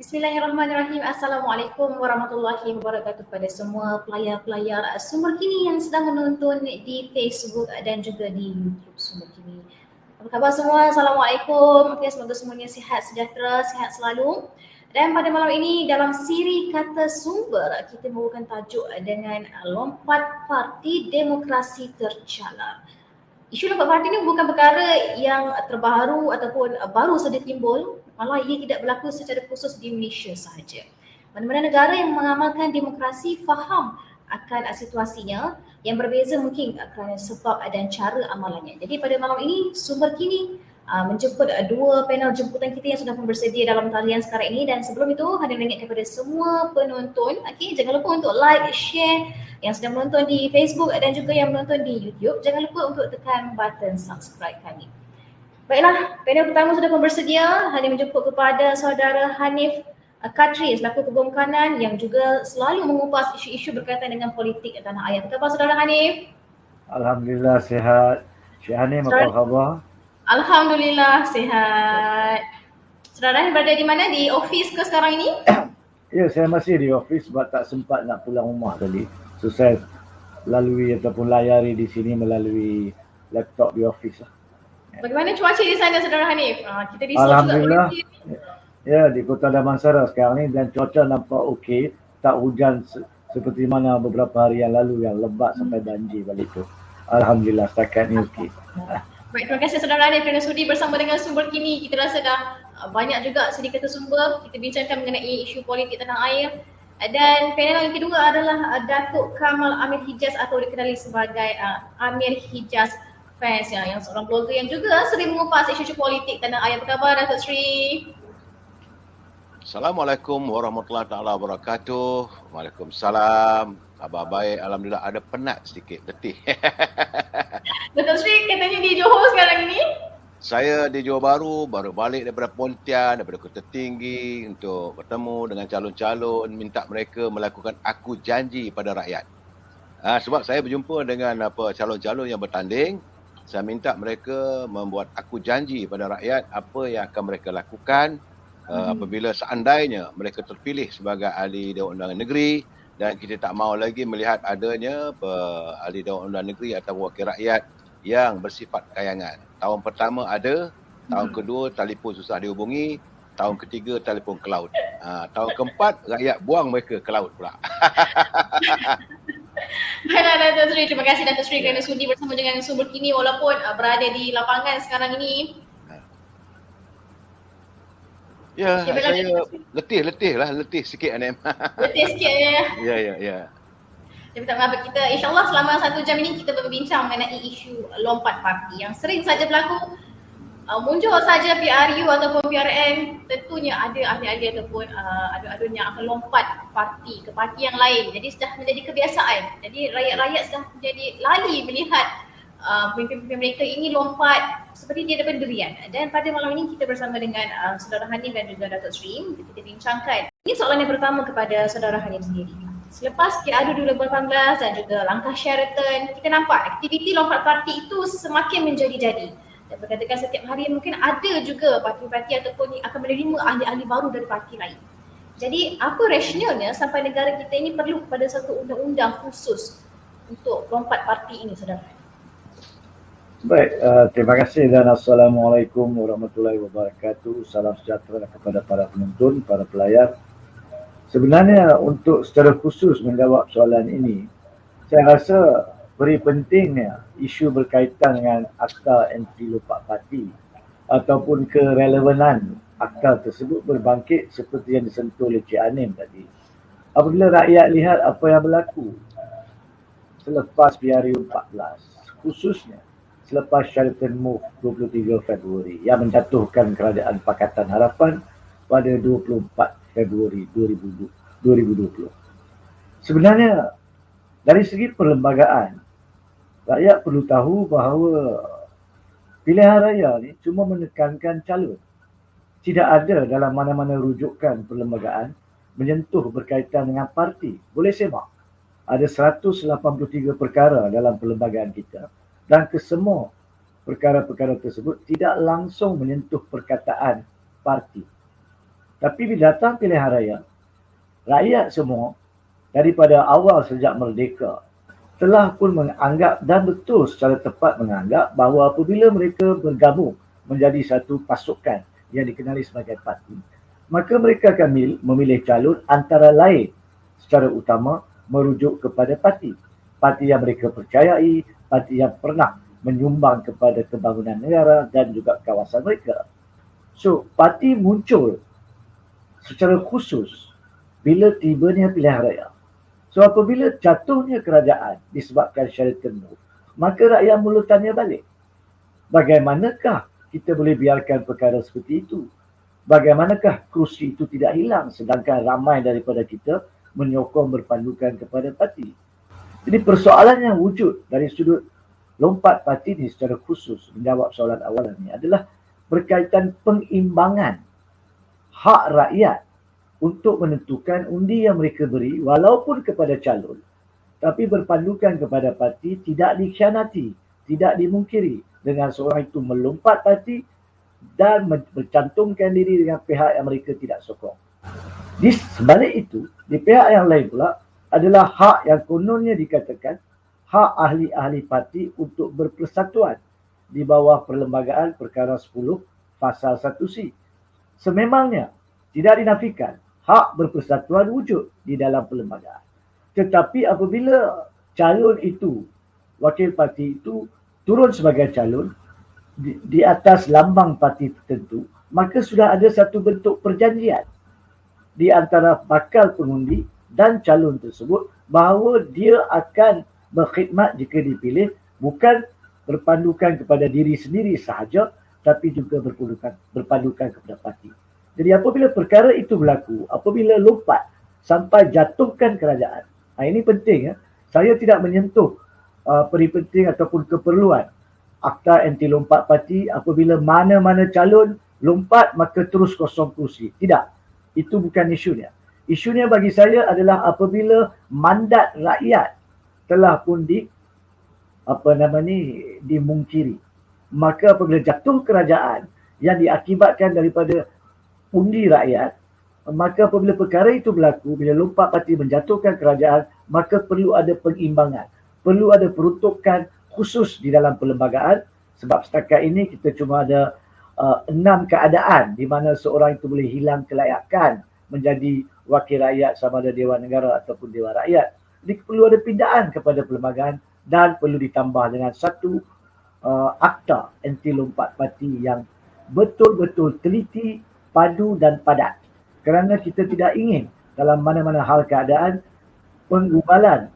Bismillahirrahmanirrahim. Assalamualaikum warahmatullahi wabarakatuh kepada semua pelayar-pelayar Sumber Kini yang sedang menonton di Facebook dan juga di YouTube Sumber Kini. Apa khabar semua? Assalamualaikum. Okay, semoga semuanya sihat sejahtera, sihat selalu. Dan pada malam ini dalam siri Kata Sumber, kita membawakan tajuk dengan lompat parti demokrasi tercalar. Isu lompat parti ini bukan perkara yang terbaru ataupun baru saja timbul. Malah ia tidak berlaku secara khusus di Malaysia sahaja. Mana-mana negara yang mengamalkan demokrasi faham akan situasinya yang berbeza mungkin kerana sebab dan cara amalannya. Jadi pada malam ini Sumber Kini menjemput dua panel jemputan kita yang sudah pun bersedia dalam talian sekarang ini. Dan sebelum itu, hadir ingat kepada semua penonton, jangan lupa untuk like, share yang sedang menonton di Facebook dan juga yang menonton di YouTube. Jangan lupa untuk tekan button subscribe kami. Baiklah, panel pertama sudah pun bersedia. Hanya menjemput kepada saudara Hanif Kadri selaku Ketua Kanan yang juga selalu mengupas isu-isu berkaitan dengan politik tanah air. Apa khabar saudara Hanif? Alhamdulillah sihat. Syekh Hanif apa khabar? Alhamdulillah sihat. Saudara Hanif berada di mana? Di office ke sekarang ini? Ya, saya masih di office sebab tak sempat nak pulang rumah tadi. So saya lalui ataupun layari di sini melalui laptop di office lah. Bagaimana cuaca di sana saudara Hanif? Kita di Alhamdulillah. Ya, di Kota Damansara sekarang ni dan cuaca nampak okey, tak hujan seperti mana beberapa hari yang lalu yang lebat sampai banjir balik tu. Alhamdulillah setakat ni okey. Baik, terima kasih saudara Hanif kerana sudi bersama dengan Sumber Kini. Kita rasa dah banyak juga sedikit sumber kita bincangkan mengenai isu politik tanah air. Dan panel yang kedua adalah Datuk Kamal Amir Hijaz atau dikenali sebagai Amir Hijaz Fans yang seorang blogger yang juga sering mengupas isu-isu politik tanah air. Apa khabar Datuk Sri? Assalamualaikum warahmatullahi taala wabarakatuh. Waalaikumsalam. Khabar baik, alhamdulillah. Ada penat sedikit, letih. Datuk Sri katanya di Johor sekarang ini? Saya di Johor Bahru, baru balik daripada Pontian, daripada Kota Tinggi untuk bertemu dengan calon-calon, minta mereka melakukan aku janji pada rakyat. Sebab saya berjumpa dengan calon-calon yang bertanding, saya minta mereka membuat aku janji pada rakyat apa yang akan mereka lakukan apabila seandainya mereka terpilih sebagai ahli Dewan Undangan Negeri, dan kita tak mahu lagi melihat adanya ahli Dewan Undangan Negeri atau wakil rakyat yang bersifat kayangan. Tahun pertama ada, tahun kedua telefon susah dihubungi, tahun ketiga telefon ke laut. Tahun keempat rakyat buang mereka ke laut pula. Baiklah Datuk Sri, terima kasih Datuk Sri kerana sudi bersama dengan Sumber Kini walaupun berada di lapangan sekarang ini. Ya, saya letih sikit Anem. Letih sikit ya. Ya. Tapi tak mengapa, kita insyaAllah selama 1 jam ini kita berbincang mengenai isu lompat parti yang sering saja berlaku. Muncul saja PRU ataupun PRN, tentunya ada ahli-ahli ataupun adun yang akan lompat parti ke parti yang lain. Jadi sudah menjadi kebiasaan. Jadi rakyat-rakyat sudah menjadi lali melihat pemimpin-pemimpin mereka ini lompat seperti tiada pendirian. Dan pada malam ini kita bersama dengan saudara Hanif dan juga Datuk Sri untuk kita bincangkan. Ini soalan yang pertama kepada saudara Hanif sendiri. Selepas PRU 2018 dan juga langkah Sheraton, kita nampak aktiviti lompat parti itu semakin menjadi-jadi. Dan berkatakan setiap hari mungkin ada juga parti-parti ataupun yang akan menerima ahli-ahli baru dari parti lain. Jadi apa rasionalnya sampai negara kita ini perlu kepada satu undang-undang khusus untuk lompat parti ini, saudara? Baik, terima kasih dan Assalamualaikum warahmatullahi wabarakatuh. Salam sejahtera kepada para penonton, para pelayar. Sebenarnya untuk secara khusus menjawab soalan ini, saya rasa beri pentingnya isu berkaitan dengan akta anti lompat parti ataupun kerelevanan akta tersebut berbangkit seperti yang disentuh oleh Cik Anim tadi. Apabila rakyat lihat apa yang berlaku selepas PRU 14, khususnya selepas Sheraton Move 23 Februari yang menjatuhkan Kerajaan Pakatan Harapan pada 24 Februari 2020. Sebenarnya dari segi perlembagaan, rakyat perlu tahu bahawa pilihan raya ni cuma menekankan calon. Tidak ada dalam mana-mana rujukan perlembagaan menyentuh berkaitan dengan parti. Boleh semak. Ada 183 perkara dalam perlembagaan kita dan kesemua perkara-perkara tersebut tidak langsung menyentuh perkataan parti. Tapi bila datang pilihan raya, rakyat semua daripada awal sejak merdeka telah pun menganggap dan betul secara tepat menganggap bahawa apabila mereka bergabung menjadi satu pasukan yang dikenali sebagai parti, maka mereka akan memilih calon antara lain secara utama merujuk kepada parti. Parti yang mereka percayai, parti yang pernah menyumbang kepada pembangunan negara dan juga kawasan mereka. So, parti muncul secara khusus bila tibanya pilihan raya. So, apabila jatuhnya kerajaan disebabkan Sheraton Move, maka rakyat mula tanya balik, bagaimanakah kita boleh biarkan perkara seperti itu? Bagaimanakah kerusi itu tidak hilang sedangkan ramai daripada kita menyokong berpandukan kepada parti? Jadi persoalan yang wujud dari sudut lompat parti ini secara khusus menjawab soalan awalan ini adalah berkaitan pengimbangan hak rakyat untuk menentukan undi yang mereka beri walaupun kepada calon, tapi berpandukan kepada parti tidak dikhianati, tidak dimungkiri dengan seorang itu melompat parti dan mencantumkan diri dengan pihak yang mereka tidak sokong. Di sebalik itu, di pihak yang lain pula adalah hak yang kononnya dikatakan hak ahli-ahli parti untuk berpersatuan di bawah Perlembagaan Perkara 10 Pasal 1C. Sememangnya tidak dinafikan hak berpersatuan wujud di dalam perlembagaan. Tetapi apabila calon itu, wakil parti itu turun sebagai calon di atas lambang parti tertentu, maka sudah ada satu bentuk perjanjian di antara bakal pengundi dan calon tersebut bahawa dia akan berkhidmat jika dipilih bukan berpandukan kepada diri sendiri sahaja, tapi juga berpandukan kepada parti. Jadi apabila perkara itu berlaku, apabila lompat sampai jatuhkan kerajaan, ini penting. Saya tidak menyentuh peri penting ataupun keperluan Akta Anti Lompat Parti apabila mana-mana calon lompat maka terus kosong kursi. Tidak. Itu bukan isunya. Isunya bagi saya adalah apabila mandat rakyat telah pun dimungkiri. Maka apabila jatuh kerajaan yang diakibatkan daripada undi rakyat, maka apabila perkara itu berlaku, bila lompat parti menjatuhkan kerajaan, maka perlu ada pengimbangan. Perlu ada peruntukan khusus di dalam perlembagaan, sebab setakat ini kita cuma ada 6 keadaan di mana seorang itu boleh hilang kelayakan menjadi wakil rakyat sama ada Dewan Negara ataupun Dewan Rakyat. Jadi perlu ada pindaan kepada perlembagaan dan perlu ditambah dengan satu akta anti lompat parti yang betul-betul teliti, padu dan padat. Kerana kita tidak ingin dalam mana-mana hal keadaan penggubalan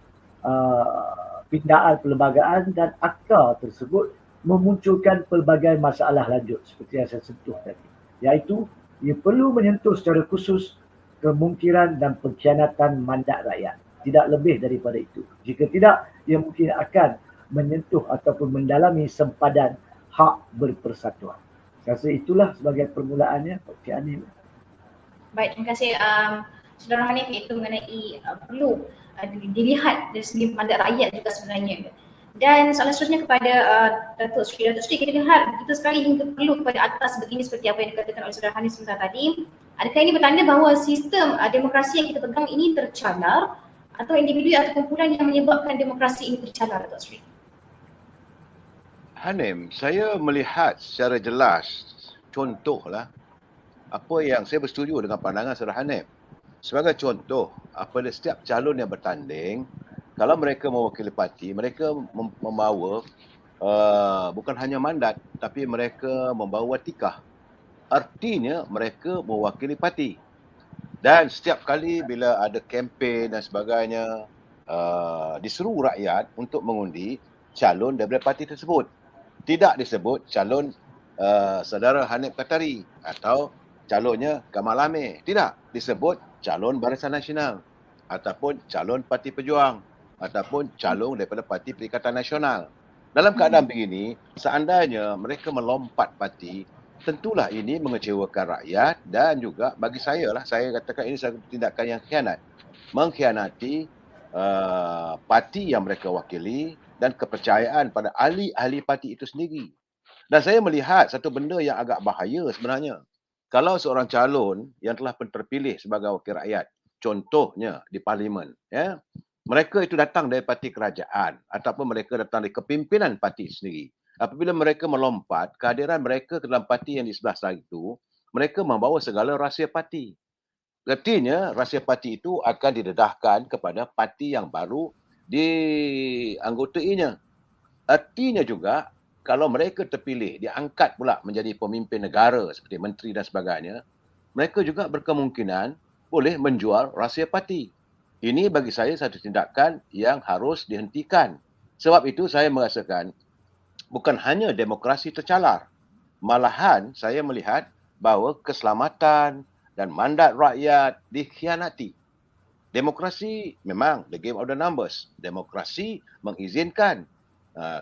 pindaan perlembagaan dan akta tersebut memunculkan pelbagai masalah lanjut seperti yang saya sentuh tadi. Iaitu, ia perlu menyentuh secara khusus kemungkinan dan pengkhianatan mandat rakyat. Tidak lebih daripada itu. Jika tidak, ia mungkin akan menyentuh ataupun mendalami sempadan hak berpersatuan. Saya rasa itulah sebagai permulaannya, Pak Hanif. Baik, terima kasih Saudara Hanif, itu mengenai perlu dilihat dari segi mandat rakyat juga sebenarnya. Dan soalan seterusnya kepada Datuk Sri. Datuk Sri, kita lihat begitu sekali hingga perlu kepada atas begini seperti apa yang dikatakan oleh Saudara Hanif sebentar tadi. Adakah ini bertanda bahawa sistem demokrasi yang kita pegang ini tercalar atau individu atau kumpulan yang menyebabkan demokrasi ini tercalar, Datuk Sri? Hanif, saya melihat secara jelas contohlah apa yang saya bersetuju dengan pandangan Saudara Hanif. Sebagai contoh, apabila setiap calon yang bertanding, kalau mereka mewakili parti, mereka membawa bukan hanya mandat, tapi mereka membawa tikah. Artinya mereka mewakili parti. Dan setiap kali bila ada kempen dan sebagainya, diseru rakyat untuk mengundi calon daripada parti tersebut. tidak disebut calon saudara Hanif Qatari atau calonnya Kamal Amir. Tidak disebut calon Barisan Nasional ataupun calon Parti Pejuang ataupun calon daripada Parti Perikatan Nasional. Dalam keadaan begini, seandainya mereka melompat parti, tentulah ini mengecewakan rakyat dan juga bagi saya lah, saya katakan ini satu tindakan yang khianat. Mengkhianati parti yang mereka wakili dan kepercayaan pada ahli-ahli parti itu sendiri. Dan saya melihat satu benda yang agak bahaya sebenarnya. Kalau seorang calon yang telah pun terpilih sebagai wakil rakyat, contohnya di parlimen, ya, mereka itu datang dari parti kerajaan ataupun mereka datang dari kepimpinan parti sendiri. Apabila mereka melompat, kehadiran mereka ke dalam parti yang di sebelah sana itu, mereka membawa segala rahsia parti. Artinya, rahsia parti itu akan didedahkan kepada parti yang baru dianggotainya. Artinya juga, kalau mereka terpilih, diangkat pula menjadi pemimpin negara seperti menteri dan sebagainya, mereka juga berkemungkinan boleh menjual rahsia parti. Ini bagi saya satu tindakan yang harus dihentikan. Sebab itu saya merasakan bukan hanya demokrasi tercalar, malahan saya melihat bahawa keselamatan dan mandat rakyat dikhianati. Demokrasi memang the game of the numbers. Demokrasi mengizinkan.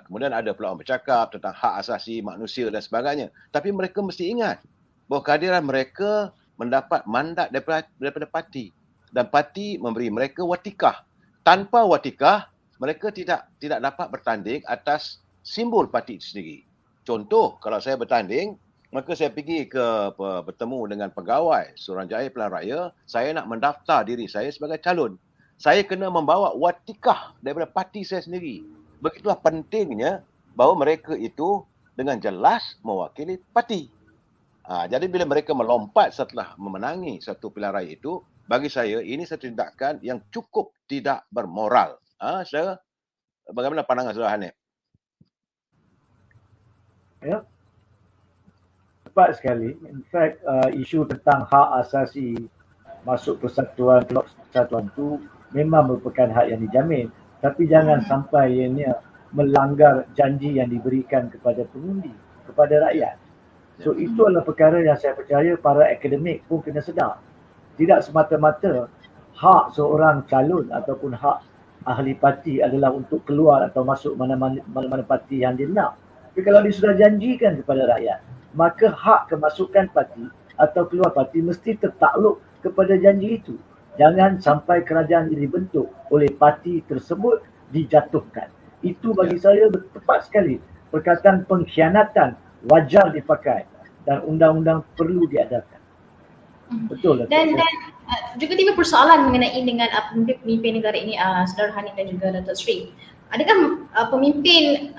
Kemudian ada pula orang bercakap tentang hak asasi manusia dan sebagainya. Tapi mereka mesti ingat bahawa kehadiran mereka mendapat mandat daripada parti. Dan parti memberi mereka watikah. Tanpa watikah, mereka tidak dapat bertanding atas simbol parti itu sendiri. Contoh, kalau saya bertanding, maka saya pergi bertemu dengan pegawai Suruhanjaya Pilihan Raya, saya nak mendaftar diri saya sebagai calon. Saya kena membawa watikah daripada parti saya sendiri. Begitulah pentingnya bahawa mereka itu dengan jelas mewakili parti. Jadi bila mereka melompat setelah memenangi satu pilihan raya itu, bagi saya ini satu tindakan yang cukup tidak bermoral. Saudara, bagaimana pandangan saudara Hanif? Ya, tepat sekali. In fact, isu tentang hak asasi masuk persatuan, keluar persatuan itu memang merupakan hak yang dijamin. Tapi jangan sampai ianya melanggar janji yang diberikan kepada pengundi, kepada rakyat. So itu adalah perkara yang saya percaya para akademik pun kena sedar. Tidak semata-mata hak seorang calon ataupun hak ahli parti adalah untuk keluar atau masuk mana-mana parti yang dia nak. Tapi kalau dia sudah janjikan kepada rakyat, maka hak kemasukan parti atau keluar parti mesti tertakluk kepada janji itu. Jangan sampai kerajaan ini dibentuk oleh parti tersebut dijatuhkan. Itu bagi saya tepat sekali. Perkataan pengkhianatan wajar dipakai dan undang-undang perlu diadakan. Betul. Dan juga timbul persoalan mengenai dengan pemimpin negara ini, Saudara Hanif dan juga Datuk Sri. Adakah pemimpin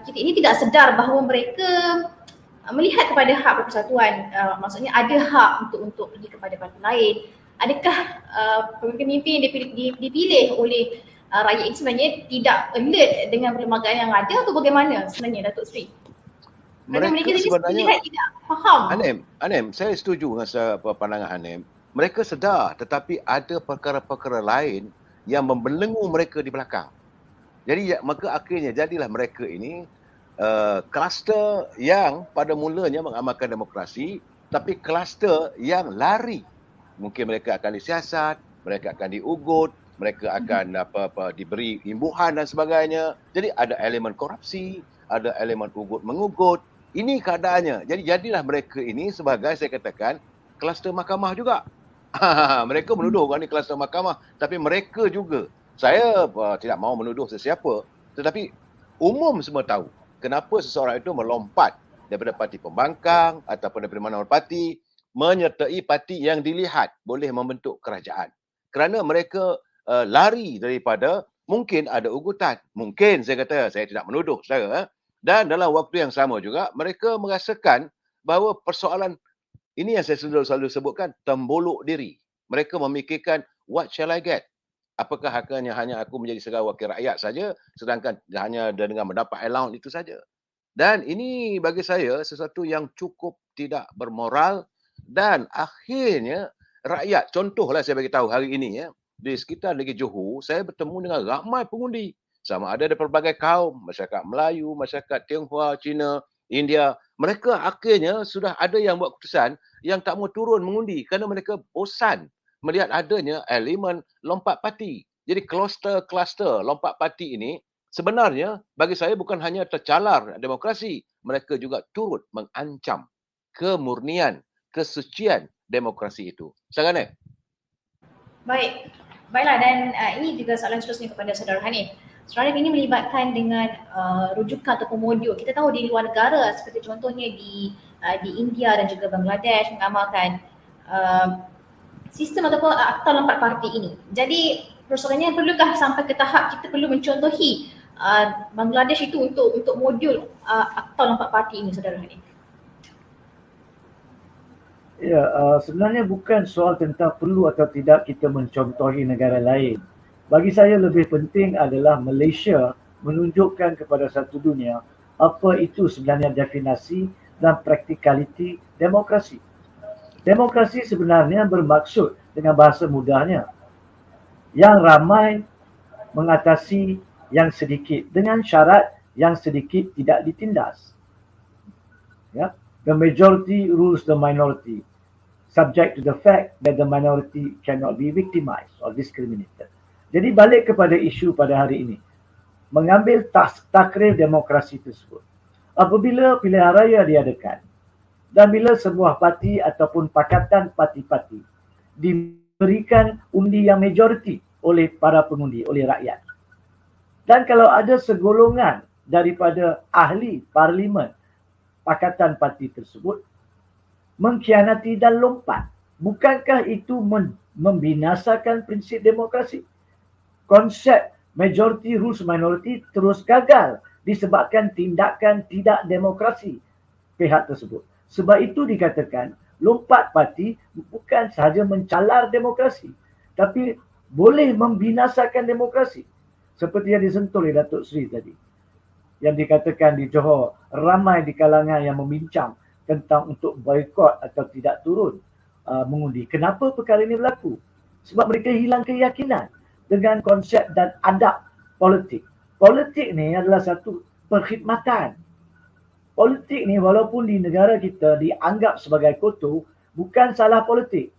kita ini tidak sedar bahawa mereka melihat kepada hak persatuan, maksudnya ada hak untuk pergi kepada parti lain? Adakah pemimpin dipilih oleh rakyat ini sebenarnya tidak alert dengan perlembagaan yang ada atau bagaimana sebenarnya, Datuk Sri? Mereka sebenarnya tidak faham. Hanim, saya setuju dengan pandangan Hanim. Mereka sedar tetapi ada perkara-perkara lain yang membelenggu mereka di belakang. Jadi maka akhirnya jadilah mereka ini kluster yang pada mulanya mengamalkan demokrasi tapi kluster yang lari. Mungkin mereka akan disiasat, mereka akan diugut, mereka akan diberi imbuhan dan sebagainya. Jadi ada elemen korupsi, ada elemen ugut-mengugut. Ini keadaannya. Jadi jadilah mereka ini sebagai saya katakan kluster mahkamah juga. Mereka menuduh orang ini kluster mahkamah, tapi mereka juga, saya tidak mahu menuduh sesiapa, tetapi umum semua tahu kenapa seseorang itu melompat daripada parti pembangkang ataupun daripada mana-mana parti menyertai parti yang dilihat boleh membentuk kerajaan. Kerana mereka lari daripada mungkin ada ugutan. Mungkin saya kata, saya tidak menuduh saudara. Dan dalam waktu yang sama juga, mereka merasakan bahawa persoalan ini yang saya selalu sebutkan, tembuluk diri. Mereka memikirkan, what shall I get? Apakah hanya aku menjadi sebagai wakil rakyat saja, sedangkan hanya dengan mendapat allowance itu saja. Dan ini bagi saya sesuatu yang cukup tidak bermoral dan akhirnya rakyat, contohlah saya bagi tahu hari ini ya, di sekitar Negeri Johor, saya bertemu dengan ramai pengundi. sama ada dari pelbagai kaum, masyarakat Melayu, masyarakat Tionghoa, Cina, India. Mereka akhirnya sudah ada yang buat keputusan yang tak mau turun mengundi kerana mereka bosan melihat adanya elemen lompat parti. Jadi kluster-kluster lompat parti ini sebenarnya bagi saya bukan hanya tercalar demokrasi, mereka juga turut mengancam kemurnian, kesucian demokrasi itu. Sangat. Baik, baiklah, dan ini juga soalan seterusnya kepada Saudara Hanif. Saudara Hanif ini melibatkan dengan rujukan ataupun modul. Kita tahu di luar negara seperti contohnya di India dan juga Bangladesh mengamalkan sistem ataupun akta lompat parti ini. Jadi persoalannya, perlukah sampai ke tahap kita perlu mencontohi Bangladesh itu untuk modul akta lompat parti ini, Saudara Hanif? Ya, sebenarnya bukan soal tentang perlu atau tidak kita mencontohi negara lain. Bagi saya lebih penting adalah Malaysia menunjukkan kepada satu dunia apa itu sebenarnya definisi dan praktikaliti demokrasi. Demokrasi sebenarnya bermaksud dengan bahasa mudahnya yang ramai mengatasi yang sedikit dengan syarat yang sedikit tidak ditindas. Ya. The majority rules the minority, subject to the fact that the minority cannot be victimized or discriminated. Jadi balik kepada isu pada hari ini, mengambil takrif demokrasi tersebut. Apabila pilihan raya diadakan dan bila sebuah parti ataupun pakatan parti-parti diberikan undi yang majoriti oleh para pengundi, oleh rakyat. Dan kalau ada segolongan daripada ahli parlimen pakatan parti tersebut mengkhianati dan lompat, bukankah itu membinasakan prinsip demokrasi? Konsep majority rules minority terus gagal disebabkan tindakan tidak demokrasi pihak tersebut. Sebab itu dikatakan lompat parti bukan sahaja mencalar demokrasi, tapi boleh membinasakan demokrasi. Seperti yang disentuh oleh Datuk Seri tadi, yang dikatakan di Johor, ramai di kalangan yang membincang tentang untuk boikot atau tidak turun mengundi. Kenapa perkara ini berlaku? Sebab mereka hilang keyakinan dengan konsep dan adab politik. Politik ni adalah satu perkhidmatan. Politik ni walaupun di negara kita dianggap sebagai kotor, bukan salah politik.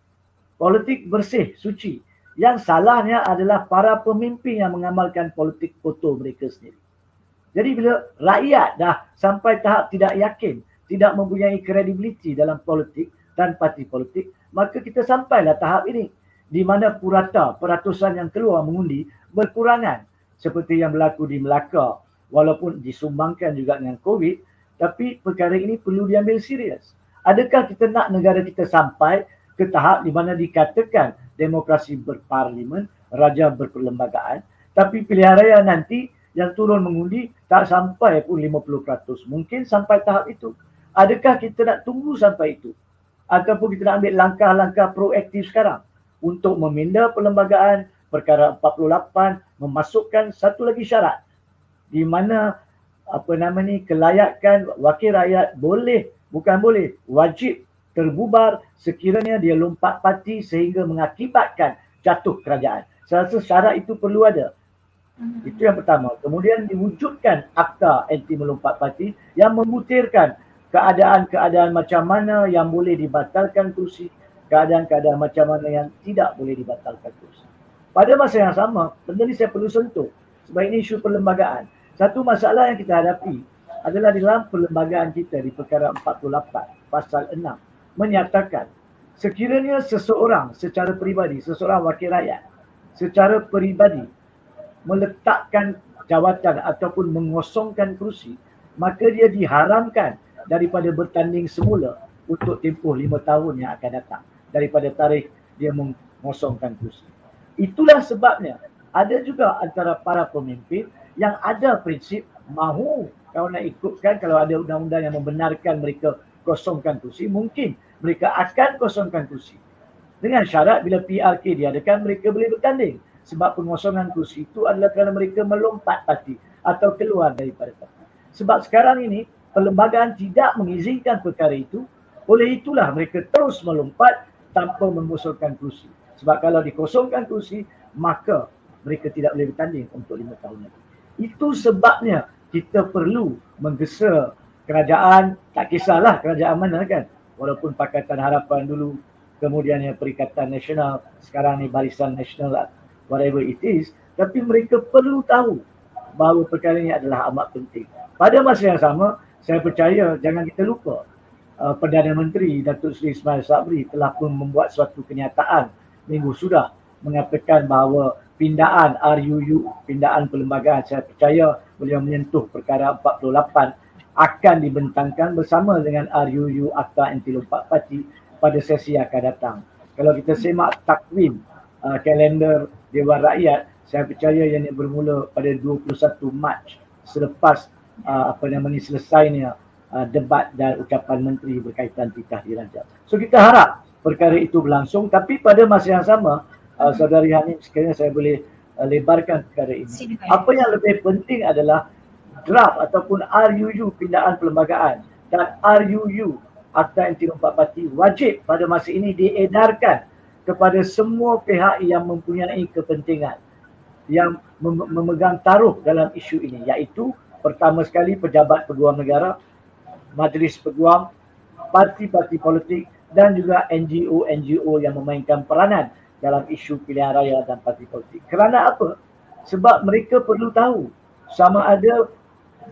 Politik bersih, suci. Yang salahnya adalah para pemimpin yang mengamalkan politik kotor mereka sendiri. Jadi bila rakyat dah sampai tahap tidak yakin, tidak mempunyai kredibiliti dalam politik dan parti politik, maka kita sampailah tahap ini di mana purata, peratusan yang keluar mengundi berkurangan. Seperti yang berlaku di Melaka, walaupun disumbangkan juga dengan COVID, tapi perkara ini perlu diambil serius. Adakah kita nak negara kita sampai ke tahap di mana dikatakan demokrasi berparlimen, raja berperlembagaan, tapi pilihan raya nanti yang turun mengundi tak sampai pun 50%. Mungkin sampai tahap itu. Adakah kita nak tunggu sampai itu? Ataupun kita nak ambil langkah-langkah proaktif sekarang untuk meminda perlembagaan perkara 48, memasukkan satu lagi syarat di mana kelayakan wakil rakyat boleh, bukan boleh, wajib terbubar sekiranya dia lompat parti sehingga mengakibatkan jatuh kerajaan. Saya rasa syarat itu perlu ada. Itu yang pertama. Kemudian diwujudkan akta anti melompat parti yang membutirkan keadaan-keadaan macam mana yang boleh dibatalkan kursi, keadaan-keadaan macam mana yang tidak boleh dibatalkan kursi. Pada masa yang sama, benda ni saya perlu sentuh sebab ini isu perlembagaan. Satu masalah yang kita hadapi adalah di dalam perlembagaan kita di perkara 48 pasal 6 menyatakan sekiranya seseorang secara peribadi, seseorang wakil rakyat secara peribadi meletakkan jawatan ataupun mengosongkan kerusi, maka dia diharamkan daripada bertanding semula untuk tempoh 5 tahun yang akan datang daripada tarikh dia mengosongkan kerusi. Itulah sebabnya ada juga antara para pemimpin yang ada prinsip mahu kalau nak ikutkan, kalau ada undang-undang yang membenarkan mereka kosongkan kerusi, mungkin mereka akan kosongkan kerusi. Dengan syarat bila PRK diadakan mereka boleh bertanding. Sebab pengosongan kursi itu adalah kerana mereka melompat parti atau keluar daripada parti. Sebab sekarang ini perlembagaan tidak mengizinkan perkara itu, oleh itulah mereka terus melompat tanpa mengosongkan kursi. Sebab kalau dikosongkan kursi, maka mereka tidak boleh bertanding untuk 5 tahun lagi. Itu sebabnya kita perlu menggesa kerajaan, tak kisahlah kerajaan mana kan, walaupun Pakatan Harapan dulu, kemudian yang Perikatan Nasional, sekarang ni Barisan Nasional, whatever it is, tapi mereka perlu tahu bahawa perkara ini adalah amat penting. Pada masa yang sama, saya percaya jangan kita lupa Perdana Menteri Datuk Seri Ismail Sabri telah pun membuat suatu kenyataan minggu sudah mengatakan bahawa pindaan RUU, pindaan perlembagaan, saya percaya beliau menyentuh perkara 48 akan dibentangkan bersama dengan RUU Akta Anti Lompat Parti pada sesi akan datang. Kalau kita semak takwim kalender Dewan Rakyat, saya percaya yang bermula pada 21 Mac selepas selesainya debat dan ucapan menteri berkaitan titah diraja. So kita harap perkara itu berlangsung, tapi pada masa yang sama Saudari Hanif, sekiranya saya boleh lebarkan perkara ini. Apa yang lebih penting adalah draft ataupun RUU pindaan perlembagaan dan RUU Akta Anti Lompat Parti wajib pada masa ini diedarkan kepada semua pihak yang mempunyai kepentingan, yang memegang taruh dalam isu ini, iaitu pertama sekali pejabat peguam negara, majlis peguam, parti-parti politik dan juga NGO-NGO yang memainkan peranan dalam isu pilihan raya dan parti politik. Kerana apa? Sebab mereka perlu tahu sama ada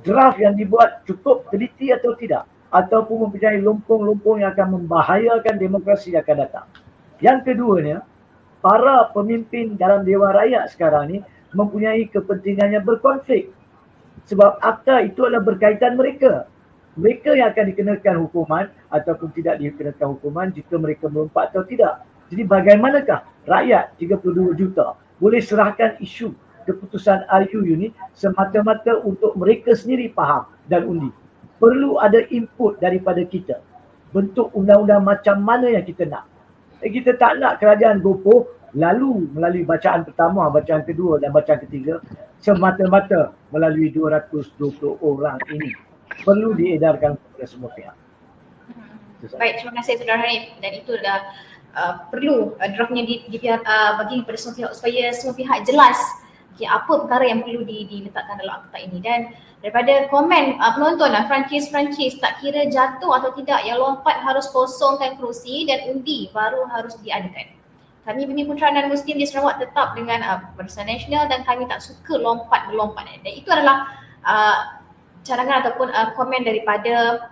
draft yang dibuat cukup teliti atau tidak, ataupun mempunyai lompong-lompong yang akan membahayakan demokrasi yang akan datang. Yang keduanya, para pemimpin dalam Dewan Rakyat sekarang ni mempunyai kepentingan yang berkonflik. Sebab akta itu adalah berkaitan mereka. Mereka yang akan dikenakan hukuman ataupun tidak dikenakan hukuman jika mereka melompat atau tidak. Jadi bagaimanakah rakyat 32 juta boleh serahkan isu keputusan RUU ini semata-mata untuk mereka sendiri faham dan undi. Perlu ada input daripada kita. Bentuk undang-undang macam mana yang kita nak. Kita tak nak kerajaan gopoh lalu melalui bacaan pertama, bacaan kedua dan bacaan ketiga semata-mata melalui 220 orang ini. Perlu diedarkan kepada semua pihak. Baik, terima kasih Saudara Hanif, dan itu dah perlu draftnya bagi kepada semua pihak supaya semua pihak jelas apa perkara yang perlu diletakkan dalam akta ini. Dan daripada komen penonton Francis tak kira jatuh atau tidak, yang lompat harus kosongkan kerusi dan undi baru harus diadakan. Kami Bumi Putera dan Muslim di Sarawak tetap dengan Barisan Nasional dan kami tak suka lompat-melompat. Dan itu adalah cadangan ataupun komen daripada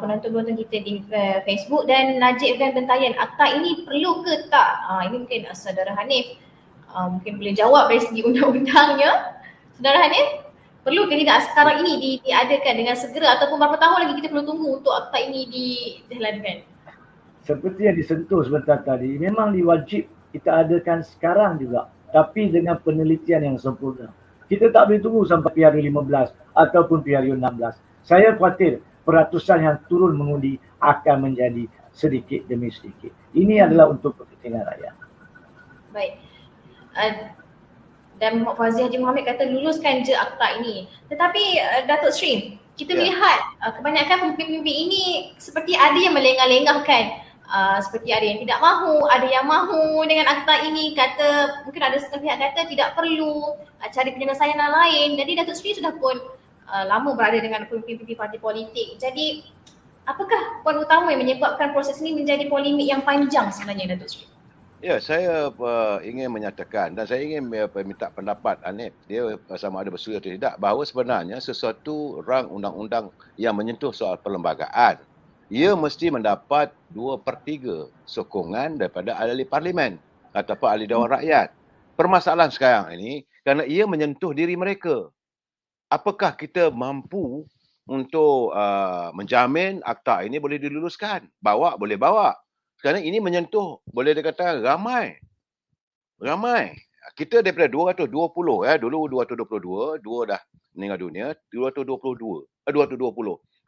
penonton-penonton kita di Facebook. Dan Najib dan Bentayan, akta ini perlu ke tak? Ini mungkin Saudara Hanif mungkin boleh jawab dari segi undang-undangnya. Saudara Hanif, perlu ke tidak sekarang ini diadakan dengan segera, ataupun berapa tahun lagi kita perlu tunggu untuk akta ini dijalankan? Seperti yang disentuh sebentar tadi, memang diwajib kita adakan sekarang juga, tapi dengan penelitian yang sempurna. Kita tak boleh tunggu sampai PRU 15 ataupun PRU 16. Saya khawatir peratusan yang turun mengundi akan menjadi sedikit demi sedikit. Ini adalah untuk kepentingan rakyat. Baik. Dan Fazli Haji Mohamad kata luluskan je akta ini. Tetapi Datuk Sri, kita melihat kebanyakan pemimpin ini seperti ada yang melengah-lengahkan. Seperti ada yang tidak mahu, ada yang mahu dengan akta ini, kata mungkin ada setengah pihak kata tidak perlu, cari penyelesaian lain. Jadi Datuk Sri sudah pun lama berada dengan pemimpin parti politik. Jadi apakah poin utama yang menyebabkan proses ini menjadi polemik yang panjang sebenarnya, Datuk Sri? Ya, saya ingin menyatakan dan saya ingin minta pendapat Hanif, dia sama ada bersetuju atau tidak, bahawa sebenarnya sesuatu rang undang-undang yang menyentuh soal perlembagaan, ia mesti mendapat 2/3 sokongan daripada ahli parlimen ataupun ahli Dewan Rakyat. Permasalahan sekarang ini kerana ia menyentuh diri mereka. Apakah kita mampu untuk menjamin akta ini boleh diluluskan? Bawa boleh bawa. Kerana ini menyentuh, boleh dikatakan ramai. Kita daripada 220 dulu 222, dua dah meninggal dunia, 220.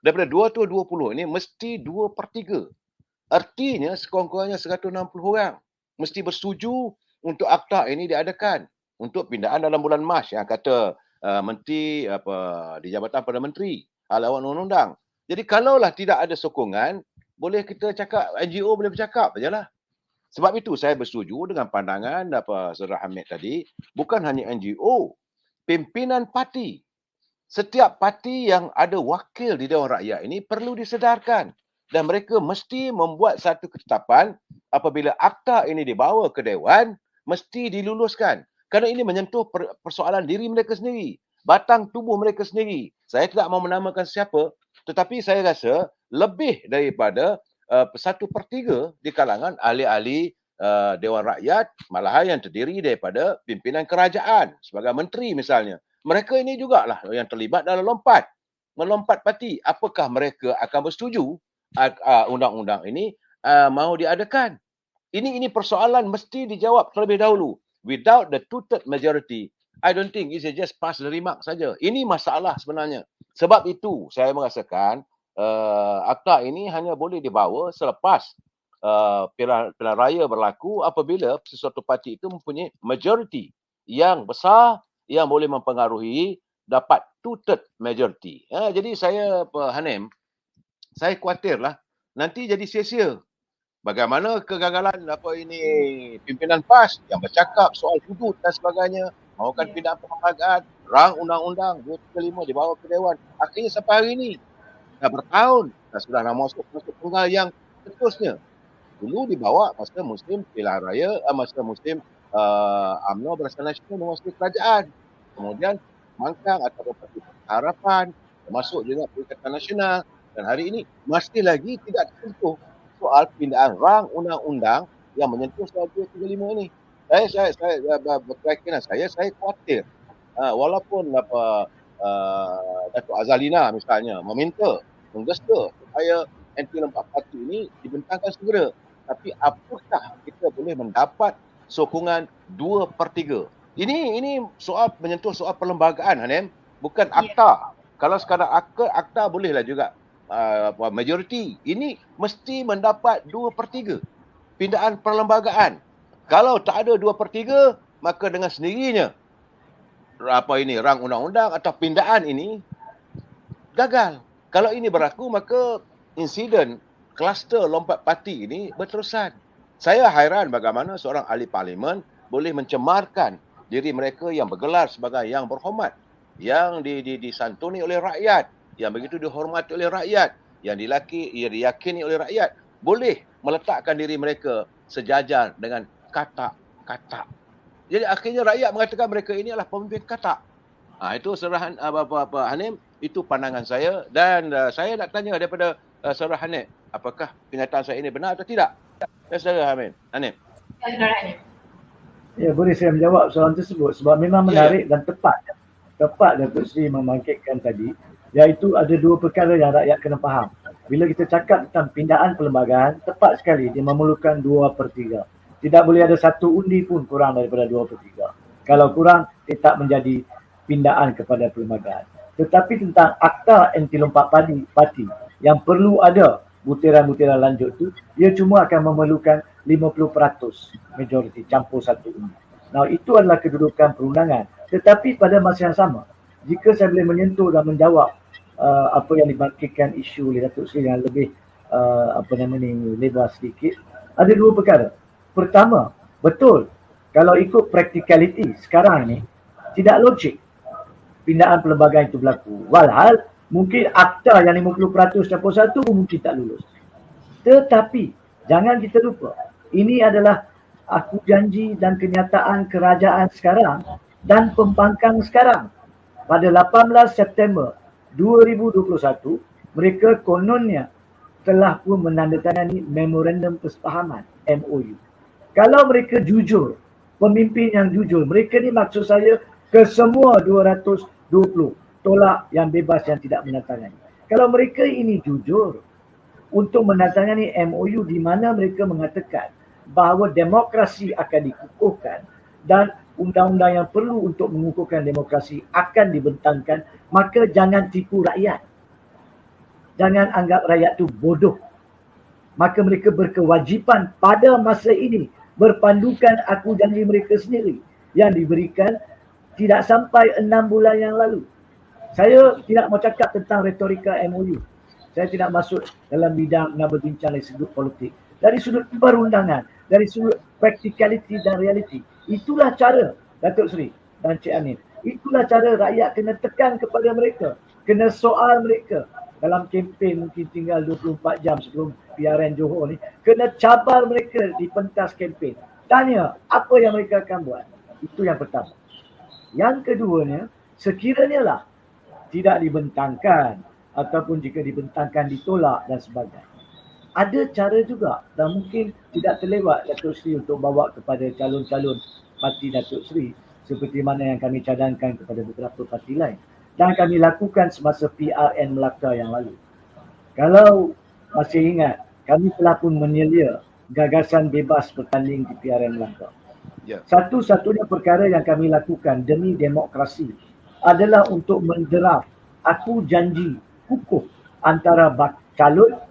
Daripada 220 ini mesti 2/3. Artinya sekurang-kurangnya 160 orang mesti bersetuju untuk akta ini diadakan untuk pindaan dalam bulan Mac yang kata menteri di Jabatan Perdana Menteri halawan undang-undang. Jadi kalaulah tidak ada sokongan, boleh kita cakap, NGO boleh bercakap sajalah. Sebab itu saya bersetuju dengan pandangan Saudara Hamid tadi, bukan hanya NGO pimpinan parti. Setiap parti yang ada wakil di Dewan Rakyat ini perlu disedarkan dan mereka mesti membuat satu ketetapan apabila akta ini dibawa ke Dewan mesti diluluskan kerana ini menyentuh persoalan diri mereka sendiri, batang tubuh mereka sendiri. Saya tidak mau menamakan siapa, tetapi saya rasa lebih daripada 1/3 di kalangan ahli-ahli Dewan Rakyat malahan yang terdiri daripada pimpinan kerajaan sebagai menteri misalnya. Mereka ini jugalah yang terlibat dalam melompat parti. Apakah mereka akan bersetuju undang-undang ini mahu diadakan? Ini persoalan mesti dijawab terlebih dahulu. Without the two-third majority, I don't think it's just pass the remark saja. Ini masalah sebenarnya. Sebab itu saya merasakan akta ini hanya boleh dibawa selepas pilihan raya berlaku apabila sesuatu parti itu mempunyai majority yang besar yang boleh mempengaruhi dapat two-third majority. Jadi saya, Hanim, saya khawatirlah nanti jadi sia-sia. Bagaimana kegagalan pimpinan PAS yang bercakap soal hudud dan sebagainya, mahukan pindahan perlembagaan, rang undang-undang 235 dibawa ke Dewan. Akhirnya sampai hari ini, dah bertahun, dah sudah nak masuk tunggal yang seterusnya. Dulu dibawa masa musim pilihan raya, masa musim UMNO Barisan Nasional menguasai kerajaan. Kemudian Mangkang atau Parti Harapan, termasuk juga Perikatan Nasional. Dan hari ini masih lagi tidak tersentuh soal pindahan rang undang-undang yang menyentuh soal 235 ini. Saya berkeyakinan saya khawatir. Walaupun Datuk Azalina misalnya menggesta supaya anti-lempak parti ini dibentangkan segera. Tapi apakah kita boleh mendapat sokongan 2/3? Ini soal menyentuh soal perlembagaan, Hanim, bukan akta. Kalau sekadar akta bolehlah juga majoriti. Ini mesti mendapat 2/3 pindahan perlembagaan. Kalau tak ada 2/3, maka dengan sendirinya rang undang-undang atau pindahan ini gagal. Kalau ini berlaku, maka insiden kluster lompat parti ini berterusan. Saya hairan bagaimana seorang ahli parlimen boleh mencemarkan diri mereka yang bergelar sebagai yang berhormat, yang disantuni oleh rakyat, yang begitu dihormati oleh rakyat, yang diyakini oleh rakyat, boleh meletakkan diri mereka sejajar dengan katak-katak. Jadi akhirnya rakyat mengatakan mereka ini adalah pemimpin katak. Itu serahan Hanim, itu pandangan saya dan saya nak tanya daripada saudara Hanif, apakah kenyataan saya ini benar atau tidak? Saudara Hanif. Ya, boleh saya menjawab soalan tersebut sebab memang menarik dan tepat Datuk Seri membangkitkan tadi, iaitu ada dua perkara yang rakyat kena faham. Bila kita cakap tentang pindahan perlembagaan, tepat sekali dia memerlukan 2/3. Tidak boleh ada satu undi pun kurang daripada 2/3. Kalau kurang, dia tak menjadi pindahan kepada perlembagaan. Tetapi tentang akta anti lompat parti yang perlu ada butiran-butiran lanjut tu, dia cuma akan memerlukan 50% majoriti campur satu undi. Nah, itu adalah kedudukan perundangan. Tetapi pada masa yang sama, jika saya boleh menyentuh dan menjawab apa yang dibangkitkan isu oleh Datuk Seri yang lebih lebar sedikit, ada dua perkara. Pertama, betul, kalau ikut practicality sekarang ni, tidak logik pindahan perlembagaan itu berlaku. Walhal mungkin akta yang 50% campur satu pun mungkin tak lulus. Tetapi jangan kita lupa, ini adalah aku janji dan kenyataan kerajaan sekarang dan pembangkang sekarang. Pada 18 September 2021, mereka kononnya telah pun menandatangani Memorandum Persefahaman MOU. Kalau mereka jujur, pemimpin yang jujur, mereka ni maksud saya ke semua 220 tolak yang bebas yang tidak menandatangani. Kalau mereka ini jujur untuk menandatangani MOU di mana mereka mengatakan bahawa demokrasi akan dikukuhkan dan undang-undang yang perlu untuk mengukuhkan demokrasi akan dibentangkan, maka jangan tipu rakyat. Jangan anggap rakyat itu bodoh. Maka mereka berkewajipan pada masa ini berpandukan aku janji mereka sendiri yang diberikan tidak sampai 6 bulan yang lalu. Saya tidak mau cakap tentang retorika MOU. Saya tidak masuk dalam bidang nak berbincang dari sudut politik. Dari sudut perundangan, dari sudut practicality dan reality. Itulah cara Datuk Seri dan Cik Anif Itulah cara rakyat kena tekan kepada mereka. Kena soal mereka. Dalam kempen mungkin tinggal 24 jam sebelum PRN Johor ni. Kena cabar mereka di pentas kempen. Tanya apa yang mereka akan buat. Itu yang pertama. Yang keduanya, sekiranya lah tidak dibentangkan ataupun jika dibentangkan ditolak dan sebagainya. Ada cara juga dan mungkin tidak terlewat Datuk Seri untuk bawa kepada calon-calon parti Datuk Seri seperti mana yang kami cadangkan kepada beberapa parti lain dan kami lakukan semasa PRN Melaka yang lalu. Kalau masih ingat, kami telah pun menyelia gagasan bebas bertanding di PRN Melaka. Satu-satunya perkara yang kami lakukan demi demokrasi adalah untuk mendraft aku janji hukum antara calon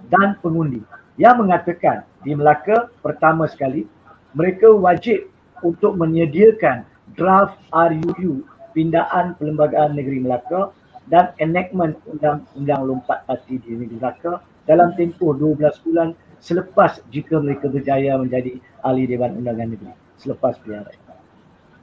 dan pengundi yang mengatakan di Melaka pertama sekali mereka wajib untuk menyediakan draft RUU pindaan Perlembagaan Negeri Melaka dan enactment Undang-Undang Lompat Parti di Negeri Melaka dalam tempoh 12 bulan selepas jika mereka berjaya menjadi ahli Dewan Undangan Negeri selepas PRN.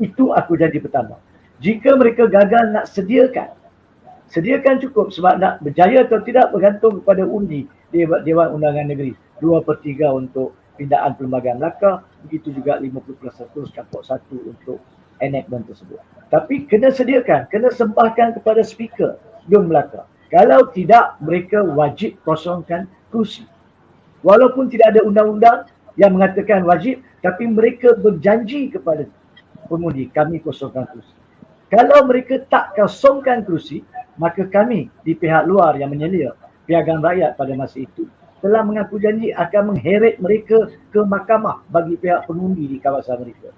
Itu aku janji pertama. Jika mereka gagal nak sediakan cukup sebab nak berjaya atau tidak bergantung kepada undi Dewan Undangan Negeri. 2/3 untuk pindaan Perlembagaan Melaka, begitu juga 50+1 campur 1 untuk enactment tersebut. Tapi kena sediakan, kena sembahkan kepada speaker Dun Melaka. Kalau tidak, mereka wajib kosongkan kursi. Walaupun tidak ada undang-undang yang mengatakan wajib, tapi mereka berjanji kepada pengundi, kami kosongkan kursi. Kalau mereka tak kosongkan kursi, maka kami di pihak luar yang menyelia Piagam Rakyat pada masa itu telah mengaku janji akan mengheret mereka ke mahkamah bagi pihak pengundi di kawasan mereka.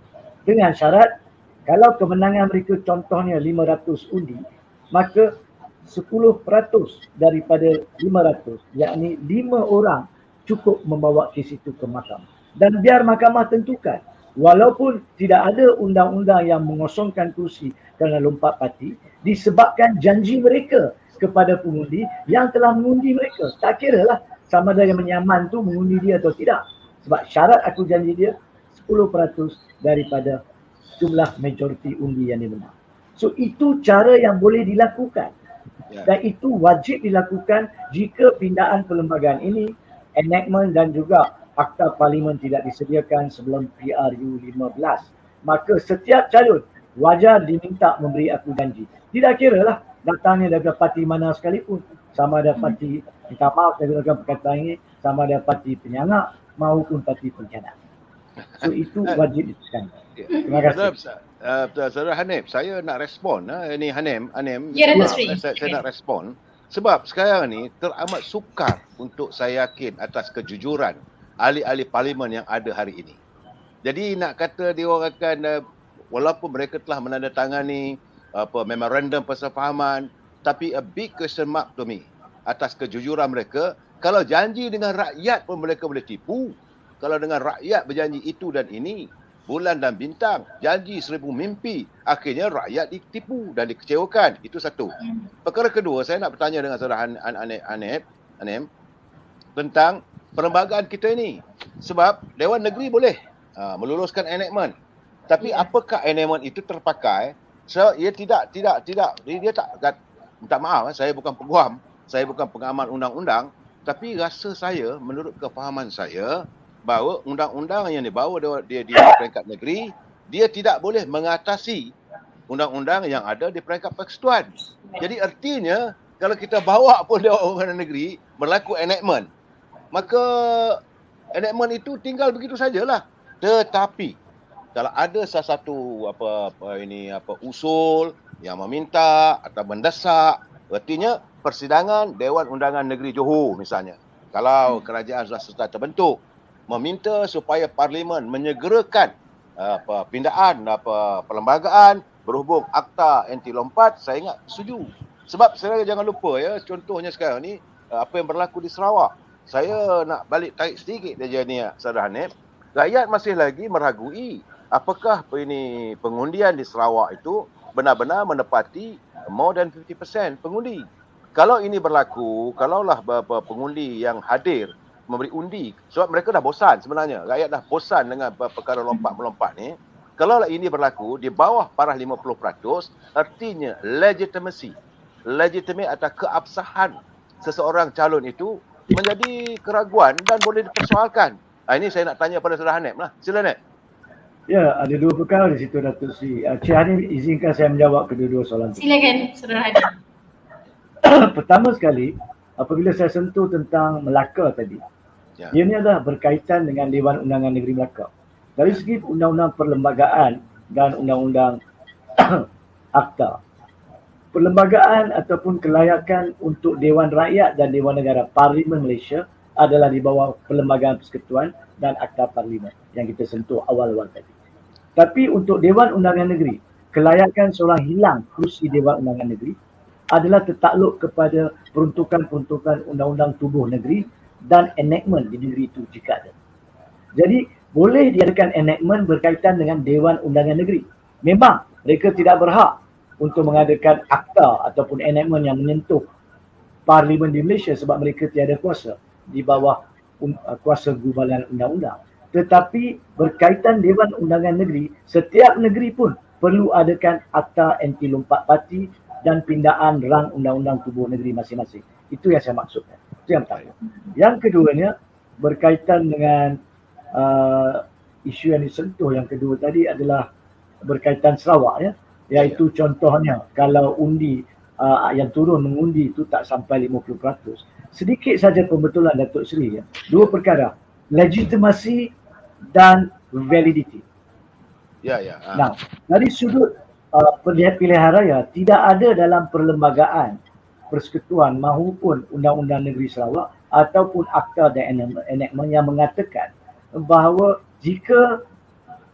Dengan syarat, kalau kemenangan mereka contohnya 500 undi, maka 10% daripada 500, yakni 5 orang cukup membawa kes itu ke mahkamah. Dan biar mahkamah tentukan, walaupun tidak ada undang-undang yang mengosongkan kursi kerana lompat parti, disebabkan janji mereka kepada pengundi yang telah mengundi mereka. Tak kira lah sama ada yang menyaman tu mengundi dia atau tidak. Sebab syarat aku janji dia 10% daripada jumlah majoriti undi yang dimenang. So itu cara yang boleh dilakukan. Dan itu wajib dilakukan jika pindaan perlembagaan ini, enactment dan juga Akta Parlimen tidak disediakan sebelum PRU 15. Maka setiap calon wajar diminta memberi aku janji. Tidak kira lah datangnya dari parti mana sekalipun. Sama ada parti, minta maaf saya gunakan perkataan ini, sama ada parti penyangak maupun parti pengkhianat. So itu wajib ditekan. Terima kasih. Saudara Hanif, saya nak respon. Ini Hanim, saya nak respon. Sebab sekarang ni teramat sukar untuk saya yakin atas kejujuran ahli-ahli parlimen yang ada hari ini. Jadi nak kata dia orang akan, walaupun mereka telah menandatangani memorandum persefahaman, tapi a big question mark to me atas kejujuran mereka. Kalau janji dengan rakyat pun mereka boleh tipu. Kalau dengan rakyat berjanji itu dan ini, bulan dan bintang, janji 1000 mimpi, akhirnya rakyat ditipu dan dikecewakan. Itu satu. Perkara kedua, saya nak bertanya dengan saudara Hanim tentang perlembagaan kita ini. Sebab Dewan Negeri boleh meluluskan enactment. Tapi apakah enactment itu terpakai? So, ia tidak dia tak minta maaf, saya bukan peguam, saya bukan pengamal undang-undang, tapi rasa saya, menurut kefahaman saya, bahawa undang-undang yang dibawa dia di peringkat negeri, dia tidak boleh mengatasi undang-undang yang ada di peringkat persekutuan. Jadi artinya, kalau kita bawa pun Dewan Negeri berlaku enactment, maka enactment itu tinggal begitu sajalah. Tetapi kalau ada satu usul yang meminta atau mendesak, artinya persidangan Dewan Undangan Negeri Johor misalnya, kalau kerajaan sudah terbentuk, meminta supaya parlimen menyegerakan pindaan perlembagaan berhubung akta anti lompat, saya ingat setuju. Sebab saya jangan lupa ya, contohnya sekarang ni apa yang berlaku di Sarawak. Saya nak balik tarik sedikit saja ni, saudara Hanif. Rakyat masih lagi meragui apakah pengundian di Sarawak itu benar-benar menepati more than 50% pengundi. Kalau ini berlaku, kalaulah pengundi yang hadir memberi undi, sebab mereka dah bosan sebenarnya. Rakyat dah bosan dengan perkara lompat-melompat ni. Kalau ini berlaku di bawah parah 50%, artinya legitimate atau keabsahan seseorang calon itu menjadi keraguan dan boleh dipersoalkan. Ini saya nak tanya pada Saudara Hanif lah. Sila Hanif. Ya, ada dua perkara di situ Datuk Sri. Cik Hanif, izinkan saya menjawab kedua-dua soalan itu. Silakan Saudara Hadi. Pertama sekali, apabila saya sentuh tentang Melaka tadi, ia ni adalah berkaitan dengan Dewan Undangan Negeri Melaka. Dari segi undang-undang perlembagaan dan undang-undang akta, perlembagaan ataupun kelayakan untuk Dewan Rakyat dan Dewan Negara Parlimen Malaysia adalah di bawah Perlembagaan Persekutuan dan Akta Parlimen yang kita sentuh awal-awal tadi. Tapi untuk Dewan Undangan Negeri, kelayakan seorang hilang kerusi Dewan Undangan Negeri adalah tertakluk kepada peruntukan-peruntukan undang-undang tubuh negeri dan enactment di negeri itu jika ada. Jadi boleh diadakan enactment berkaitan dengan Dewan Undangan Negeri. Memang mereka tidak berhak untuk mengadakan akta ataupun enactment yang menyentuh Parlimen di Malaysia sebab mereka tiada kuasa di bawah kuasa gubalan undang-undang. Tetapi berkaitan Dewan Undangan Negeri, setiap negeri pun perlu adakan akta anti lompat parti dan pindaan rang undang-undang tubuh negeri masing-masing. Itu yang saya maksudkan. Itu yang pertama. Yang keduanya berkaitan dengan isu yang disentuh yang kedua tadi adalah berkaitan Sarawak ya, iaitu contohnya kalau undi yang turun mengundi itu tak sampai 50%. Sedikit saja pembetulan Datuk Seri ya. Dua perkara, legitimasi dan validity. Nah, dari sudut pilihan raya tidak ada dalam perlembagaan persekutuan maupun undang-undang negeri Sarawak ataupun akta dan enactment yang mengatakan bahawa jika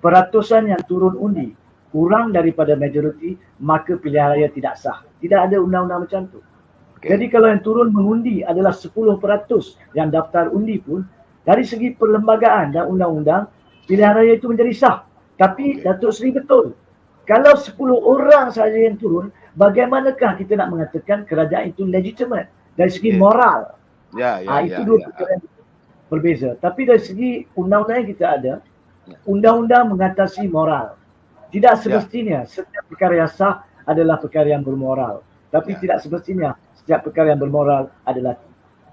peratusan yang turun undi kurang daripada majoriti, maka pilihan raya tidak sah. Tidak ada undang-undang macam tu. Jadi kalau yang turun mengundi adalah 10% yang daftar undi pun, dari segi perlembagaan dan undang-undang, pilihan raya itu menjadi sah. Tapi Datuk Seri betul. Kalau 10 orang saja yang turun, bagaimanakah kita nak mengatakan kerajaan itu legitimate dari segi moral? Itu dua perkara yang berbeza. Tapi dari segi undang-undang yang kita ada, undang-undang mengatasi moral. Tidak semestinya setiap perkara yang sah adalah perkara yang bermoral. Tapi tidak semestinya setiap perkara yang bermoral adalah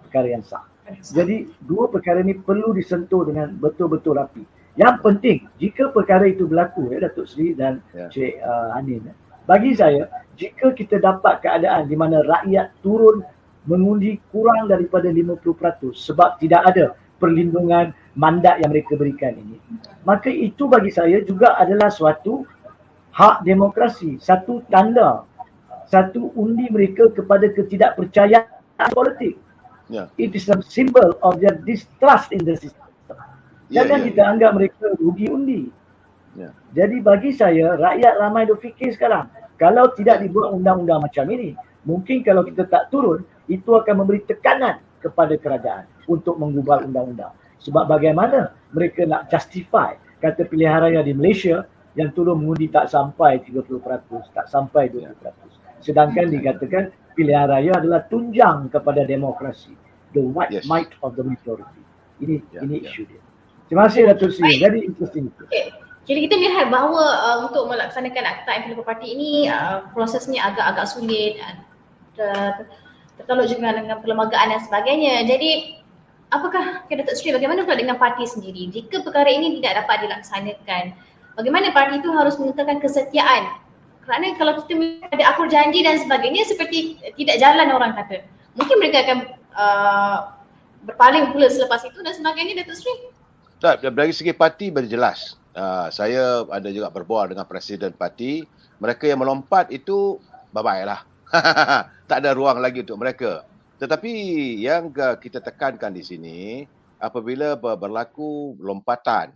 perkara yang sah. Jadi dua perkara ini perlu disentuh dengan betul-betul rapi. Yang penting, jika perkara itu berlaku Datuk Seri dan Cik Hanin, bagi saya, jika kita dapat keadaan di mana rakyat turun mengundi kurang daripada 50% sebab tidak ada perlindungan mandat yang mereka berikan ini, maka itu bagi saya juga adalah suatu hak demokrasi, satu tanda, satu undi mereka kepada ketidakpercayaan politik. It is a symbol of their distrust in the system. Jangan kita anggap mereka rugi undi. Jadi bagi saya, rakyat ramai berfikir sekarang, kalau tidak dibuat undang-undang macam ini, mungkin kalau kita tak turun, itu akan memberi tekanan kepada kerajaan untuk menggubal undang-undang. Sebab bagaimana mereka nak justify kata pilihan raya di Malaysia yang turun mengundi tak sampai 30%, tak sampai 20%. Sedangkan dikatakan pilihan raya adalah tunjang kepada demokrasi. The white might of the majority. Ini isu dia. Terima kasih Datuk Seri. Jadi interesting. Jadi kita lihat bahawa untuk melaksanakan akta anti parti ini prosesnya agak-agak sulit, tertakluk juga dengan perlembagaan dan sebagainya. Jadi apakah Datuk Seri, bagaimana pula dengan parti sendiri? Jika perkara ini tidak dapat dilaksanakan, bagaimana parti itu harus mengekalkan kesetiaan? Kerana kalau kita ada akur janji dan sebagainya seperti tidak jalan orang kata. Mungkin mereka akan berpaling pula selepas itu dan sebagainya, Datuk Seri. Tak, dari segi parti berjelas. Saya ada juga berbual dengan presiden parti. Mereka yang melompat itu bye-bye lah. Tak ada ruang lagi untuk mereka. Tetapi yang kita tekankan di sini, apabila berlaku lompatan,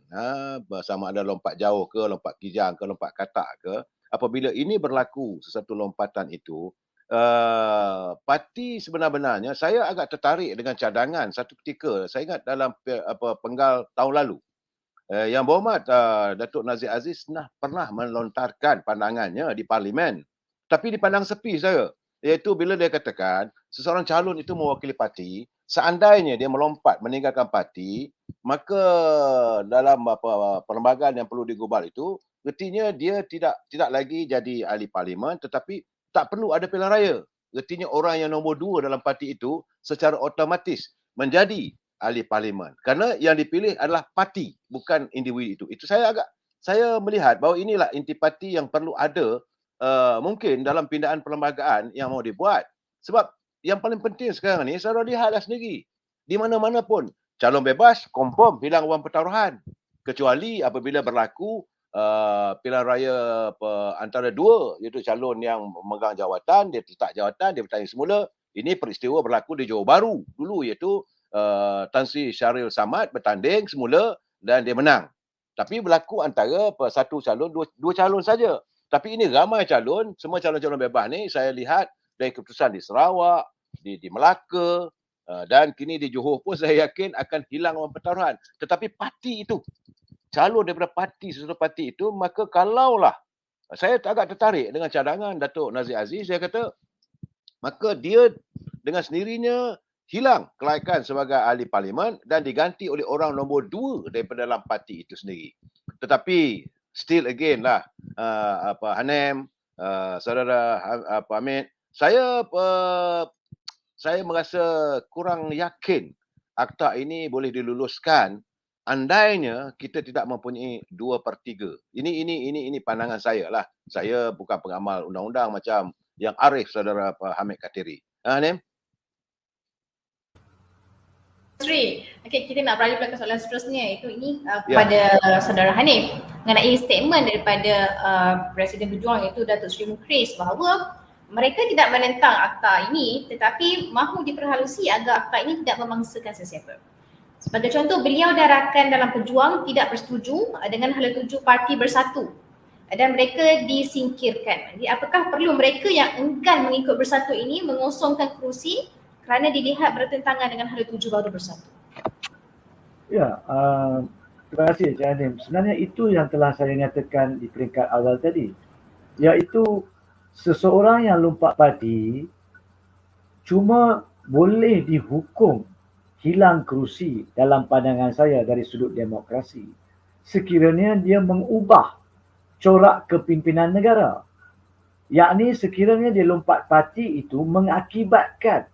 sama ada lompat jauh ke, lompat kijang ke, lompat katak ke, apabila ini berlaku sesuatu lompatan itu, parti sebenarnya saya agak tertarik dengan cadangan satu ketika. Saya ingat dalam penggal tahun lalu, Yang Berhormat Datuk Nazir Aziz pernah melontarkan pandangannya di Parlimen, tapi dipandang sepi saya, iaitu bila dia katakan seseorang calon itu mewakili parti, seandainya dia melompat meninggalkan parti, maka dalam perlembagaan yang perlu digubal itu Ertinya dia tidak lagi jadi ahli parlimen, tetapi tak perlu ada pilihan raya. Ertinya orang yang nombor 2 dalam parti itu secara otomatis menjadi ahli parlimen. Kerana yang dipilih adalah parti, bukan individu itu. Itu saya melihat bahawa inilah intipati yang perlu ada mungkin dalam pindaan perlembagaan yang mau dibuat. Sebab yang paling penting sekarang ni, saudara lihatlah sendiri. Di mana-mana pun, calon bebas, confirm hilang wang pertaruhan. Kecuali apabila berlaku pilihan raya antara dua, iaitu calon yang memegang jawatan, dia letak jawatan, dia bertanding semula. Ini peristiwa berlaku di Johor Bahru dulu, iaitu Tan Sri Syaril Samad bertanding semula dan dia menang. Tapi berlaku antara satu calon, dua calon saja. Tapi ini ramai calon, semua calon-calon bebas ni saya lihat dari keputusan di Sarawak, di Melaka, dan kini di Johor pun saya yakin akan hilang wang pertaruhan. Tetapi parti itu, calon daripada sesuatu parti itu, maka kalaulah saya agak tertarik dengan cadangan Datuk Nazir Aziz, saya kata maka dia dengan sendirinya hilang kelayakan sebagai ahli parlimen dan diganti oleh orang nombor 2 daripada dalam parti itu sendiri. Tetapi still again lah, Hanem, saudara Hamid, saya merasa kurang yakin akta ini boleh diluluskan andainya kita tidak mempunyai 2/3. Ini pandangan saya lah. Saya bukan pengamal undang-undang macam yang arif saudara Hamid Katiri. Nem? Sri, okay, kita nak beralih ke soalan seterusnya, iaitu ini kepada saudara Hanif mengenai statement daripada Presiden Berjuang, iaitu Datuk Seri Mukris, bahawa mereka tidak menentang akta ini tetapi mahu diperhalusi agar akta ini tidak memangsakan sesiapa. Sebagai contoh, beliau dan rakan dalam Pejuang tidak bersetuju dengan hala tuju parti bersatu dan mereka disingkirkan. Jadi apakah perlu mereka yang enggan mengikut bersatu ini mengosongkan kerusi kerana dilihat bertentangan dengan hala tuju baru bersatu? Ya, terima kasih Encik Hanim. Sebenarnya itu yang telah saya nyatakan di peringkat awal tadi, iaitu seseorang yang lompat parti cuma boleh dihukum hilang kerusi dalam pandangan saya dari sudut demokrasi sekiranya dia mengubah corak kepimpinan negara. Yakni sekiranya dia lompat parti itu mengakibatkan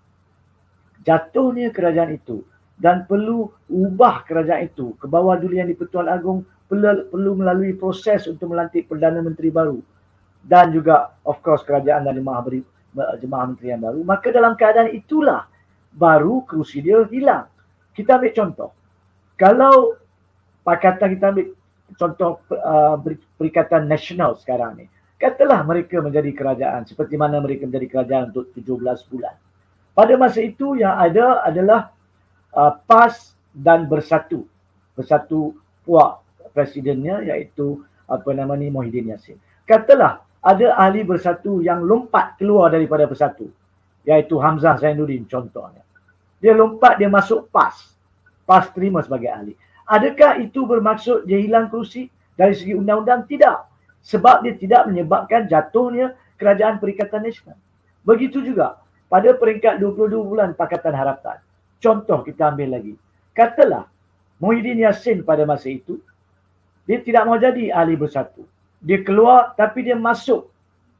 jatuhnya kerajaan itu dan perlu ubah kerajaan itu ke bawah dulian di-Pertuan Agong, perlu melalui proses untuk melantik Perdana Menteri baru dan juga of course kerajaan dan jemaah menteri yang baru. Maka dalam keadaan itulah baru kerusi dia hilang. Kita ambil contoh. Kalau pakatan, kita ambil contoh Perikatan Nasional sekarang ni. Katalah mereka menjadi kerajaan seperti mana mereka menjadi kerajaan untuk 17 bulan. Pada masa itu yang ada adalah PAS dan Bersatu. Bersatu puak presidennya iaitu Muhyiddin Yassin. Katalah ada ahli Bersatu yang lompat keluar daripada Bersatu, iaitu Hamzah Zainuddin contohnya. Dia lompat, dia masuk PAS. PAS terima sebagai ahli. Adakah itu bermaksud dia hilang kerusi? Dari segi undang-undang, tidak. Sebab dia tidak menyebabkan jatuhnya kerajaan Perikatan Nasional. Begitu juga pada peringkat 22 bulan Pakatan Harapan. Contoh kita ambil lagi. Katalah Muhyiddin Yassin pada masa itu, dia tidak mahu jadi ahli Bersatu. Dia keluar tapi dia masuk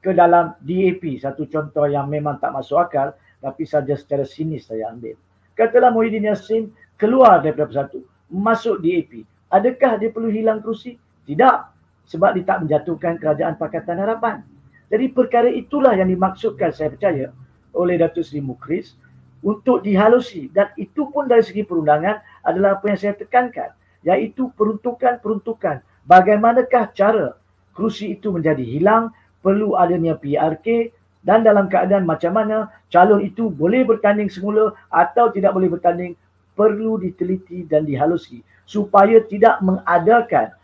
ke dalam DAP. Satu contoh yang memang tak masuk akal tapi saja secara sinis saya ambil. Katalah Muhyiddin Yassin keluar daripada Bersatu, masuk DAP. Adakah dia perlu hilang kerusi? Tidak. Sebab dia tak menjatuhkan kerajaan Pakatan Harapan. Jadi perkara itulah yang dimaksudkan, saya percaya, oleh Datuk Seri Mukris untuk dihalusi. Dan itu pun dari segi perundangan adalah apa yang saya tekankan, iaitu peruntukan. Bagaimanakah cara kerusi itu menjadi hilang, perlu adanya PRK, dan dalam keadaan macam mana calon itu boleh bertanding semula atau tidak boleh bertanding, perlu diteliti dan dihalusi supaya tidak mengadakan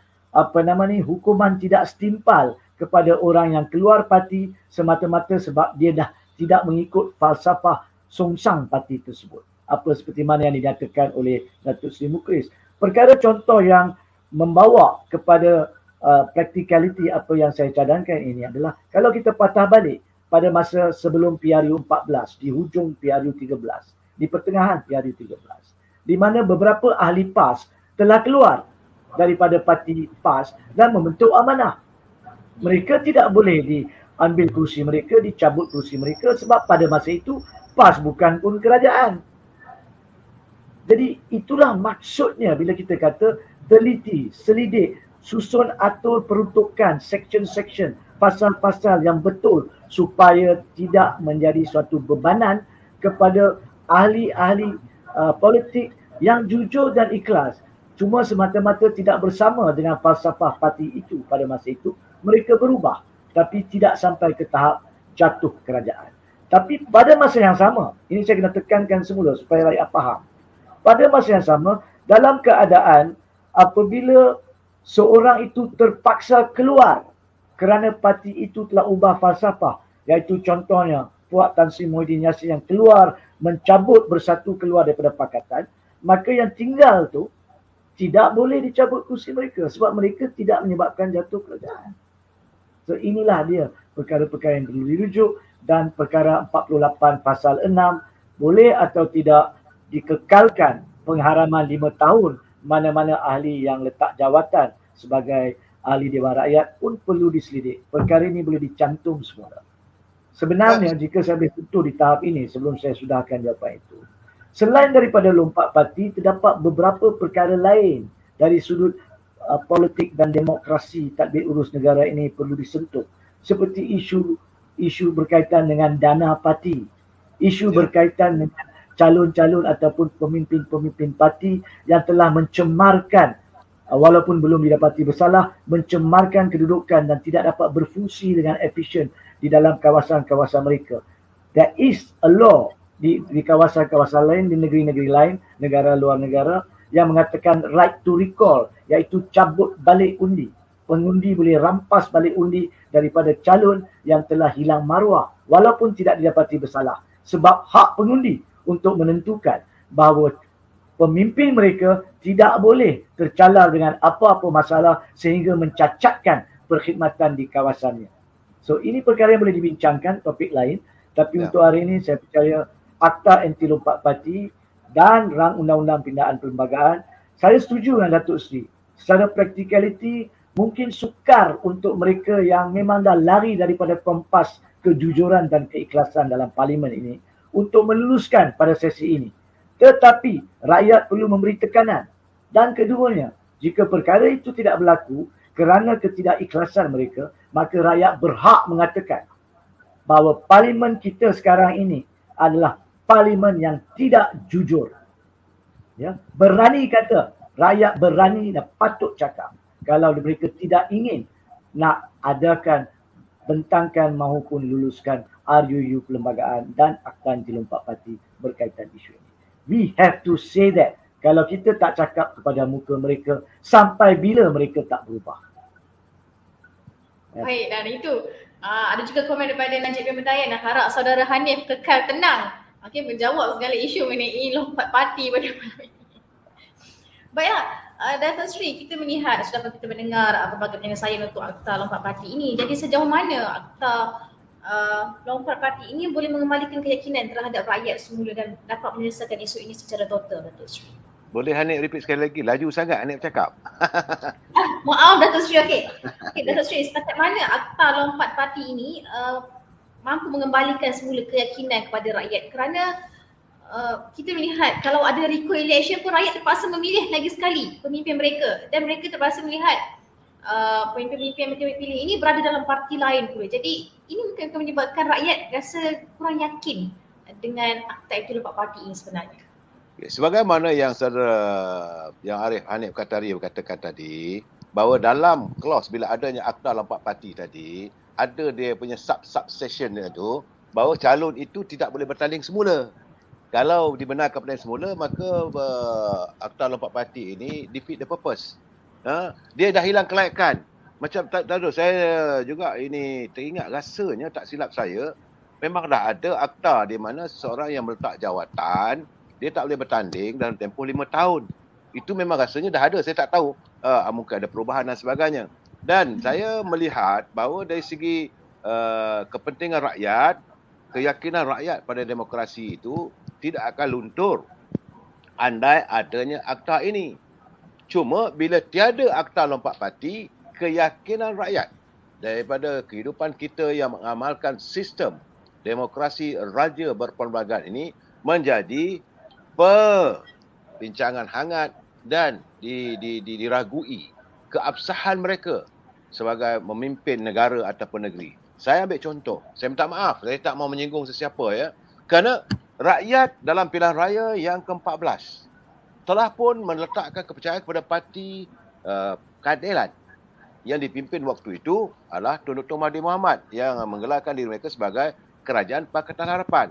hukuman tidak setimpal kepada orang yang keluar parti semata-mata sebab dia dah tidak mengikut falsafah songsang parti tersebut. Apa seperti mana yang dinyatakan oleh Datuk Seri Mukris. Perkara contoh yang membawa kepada practicality apa yang saya cadangkan ini adalah kalau kita patah balik pada masa sebelum PRU 14, di hujung PRU 13, di pertengahan PRU 13, di mana beberapa ahli PAS telah keluar daripada parti PAS dan membentuk amanah. Mereka tidak boleh diambil kerusi mereka, dicabut kerusi mereka sebab pada masa itu PAS bukan pun kerajaan. Jadi itulah maksudnya bila kita kata teliti, selidik, susun atur peruntukan, section-section, pasal-pasal yang betul supaya tidak menjadi suatu bebanan kepada ahli-ahli politik yang jujur dan ikhlas. Cuma semata-mata tidak bersama dengan falsafah parti itu pada masa itu, mereka berubah tapi tidak sampai ke tahap jatuh kerajaan. Tapi pada masa yang sama, ini saya kena tekankan semula supaya rakyat faham. Pada masa yang sama, dalam keadaan apabila seorang itu terpaksa keluar kerana parti itu telah ubah falsafah, iaitu contohnya Puak Tan Sri Muhyiddin Yassin yang keluar mencabut Bersatu keluar daripada pakatan, maka yang tinggal tu tidak boleh dicabut kursi mereka sebab mereka tidak menyebabkan jatuh kerajaan. So inilah dia perkara-perkara yang perlu dirujuk, dan perkara 48 pasal 6 boleh atau tidak dikekalkan pengharaman 5 tahun mana-mana ahli yang letak jawatan sebagai ahli Dewan Rakyat pun perlu diselidik. Perkara ini boleh dicantum semula. Sebenarnya jika saya boleh sentuh di tahap ini sebelum saya sudahkan jawapan itu, selain daripada lompat parti, terdapat beberapa perkara lain dari sudut politik dan demokrasi tadbir urus negara ini perlu disentuh, seperti isu berkaitan dengan dana parti, isu berkaitan dengan calon-calon ataupun pemimpin-pemimpin parti yang telah mencemarkan, walaupun belum didapati bersalah, mencemarkan kedudukan dan tidak dapat berfungsi dengan efisien di dalam kawasan-kawasan mereka. There is a law di kawasan-kawasan lain, di negeri-negeri lain, negara luar negara, yang mengatakan right to recall, iaitu cabut balik undi. Pengundi boleh rampas balik undi daripada calon yang telah hilang maruah walaupun tidak didapati bersalah, sebab hak pengundi untuk menentukan bahawa pemimpin mereka tidak boleh tercalar dengan apa-apa masalah sehingga mencacatkan perkhidmatan di kawasannya. So ini perkara yang boleh dibincangkan, topik lain, tapi untuk hari ini saya percaya Akta Anti Lompat Parti dan Rang Undang-Undang Pindaan Perlembagaan, saya setuju dengan Datuk Seri. Secara praktikaliti mungkin sukar untuk mereka yang memang dah lari daripada kompas kejujuran dan keikhlasan dalam parlimen ini untuk meluluskan pada sesi ini. Tetapi rakyat perlu memberi tekanan. Dan keduanya, jika perkara itu tidak berlaku kerana ketidakikhlasan mereka, maka rakyat berhak mengatakan bahawa parlimen kita sekarang ini adalah parlimen yang tidak jujur. Ya, berani kata, rakyat berani dan patut cakap kalau mereka tidak ingin nak adakan, bentangkan maupun luluskan RUU perlembagaan dan Akta Anti Lompat Parti berkaitan isu ini. We have to say that. Kalau kita tak cakap kepada muka mereka, sampai bila mereka tak berubah. Baik, dan itu ada juga komen daripada Najib bin Mutayan, harap saudara Hanif kekal tenang. Okey, menjawab segala isu mengenai lompat parti pada malam ini. Baiklah, Datuk Seri, kita melihat, sudah kita mendengar pelbagai penyelesaian untuk Akta Lompat Parti ini. Jadi sejauh mana Akta Lompat Parti ini boleh mengembalikan keyakinan terhadap rakyat semula dan dapat menyelesaikan isu ini secara total, Datuk Seri? Boleh Hanif repeat sekali lagi? Laju sangat Hanif cakap. Maaf Datuk Seri, okey. Datuk Seri, setakat mana Akta Lompat Parti ini mampu mengembalikan semula keyakinan kepada rakyat? Kerana kita melihat kalau ada recall election pun rakyat terpaksa memilih lagi sekali pemimpin mereka, dan mereka terpaksa melihat pemimpin-pemimpin yang mereka pilih ini berada dalam parti lain pula. Jadi ini mungkin akan menyebabkan rakyat rasa kurang yakin dengan Akta Anti Lompat Parti ini sebenarnya. Sebagaimana yang saudara yang Arif Hanif Katari berkatakan tadi, bahawa dalam clause bila adanya Akta Lompat Parti tadi, ada dia punya sub-session dia tu, bahawa calon itu tidak boleh bertanding semula. Kalau dibenarkan pertandingan semula, maka Akta Lompat Parti ini defeat the purpose. Dia dah hilang kelayakan. Macam tahu saya juga ini teringat, rasanya tak silap saya, memang dah ada akta di mana seseorang yang meletak jawatan, dia tak boleh bertanding dalam tempoh 5 tahun. Itu memang rasanya dah ada, saya tak tahu. Mungkin ada perubahan dan sebagainya. Dan saya melihat bahawa dari segi kepentingan rakyat, keyakinan rakyat pada demokrasi itu tidak akan luntur andai adanya akta ini. Cuma bila tiada Akta Lompat Parti, keyakinan rakyat daripada kehidupan kita yang mengamalkan sistem demokrasi raja berperlembagaan ini menjadi perbincangan hangat dan diragui keabsahan mereka sebagai memimpin negara ataupun negeri. Saya ambil contoh. Saya minta maaf, saya tak mau menyinggung sesiapa ya. Kerana rakyat dalam pilihan raya yang ke-14 telah pun meletakkan kepercayaan kepada parti keadilan yang dipimpin waktu itu adalah Tun Dr. Mahathir Mohamad yang menggelarkan diri mereka sebagai Kerajaan Pakatan Harapan.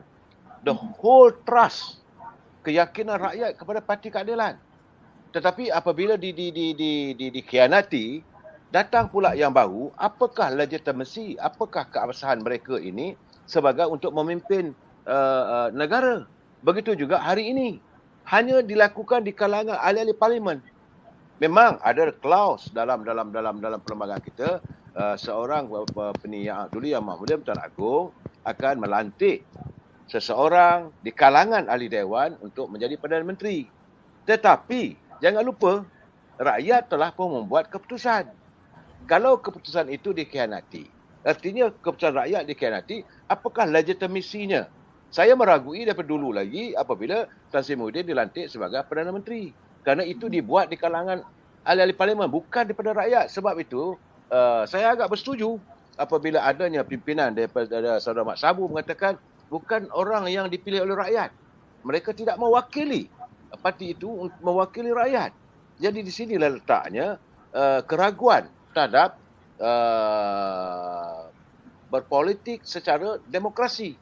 The whole trust, keyakinan rakyat kepada Parti Keadilan. Tetapi apabila dikhianati, datang pula yang baru, apakah legitimasi, apakah keabsahan mereka ini sebagai untuk memimpin negara. Begitu juga hari ini. Hanya dilakukan di kalangan ahli-ahli parlimen. Memang ada klaus dalam perlembagaan kita, seorang yang dulu Yang Mahmudah Pertuan Agong akan melantik seseorang di kalangan ahli dewan untuk menjadi Perdana Menteri. Tetapi jangan lupa, rakyat telah pun membuat keputusan. Kalau keputusan itu dikhianati, artinya keputusan rakyat dikhianati, apakah legitimasinya? Saya meragui daripada dulu lagi apabila Tan Sri Muhyiddin dilantik sebagai Perdana Menteri. Kerana itu dibuat di kalangan ahli-ahli parlimen, bukan daripada rakyat. Sebab itu, saya agak bersetuju apabila adanya pimpinan daripada Saudara Mat Sabu mengatakan bukan orang yang dipilih oleh rakyat. Mereka tidak mewakili parti itu, mewakili rakyat. Jadi di sinilah letaknya keraguan terhadap berpolitik secara demokrasi.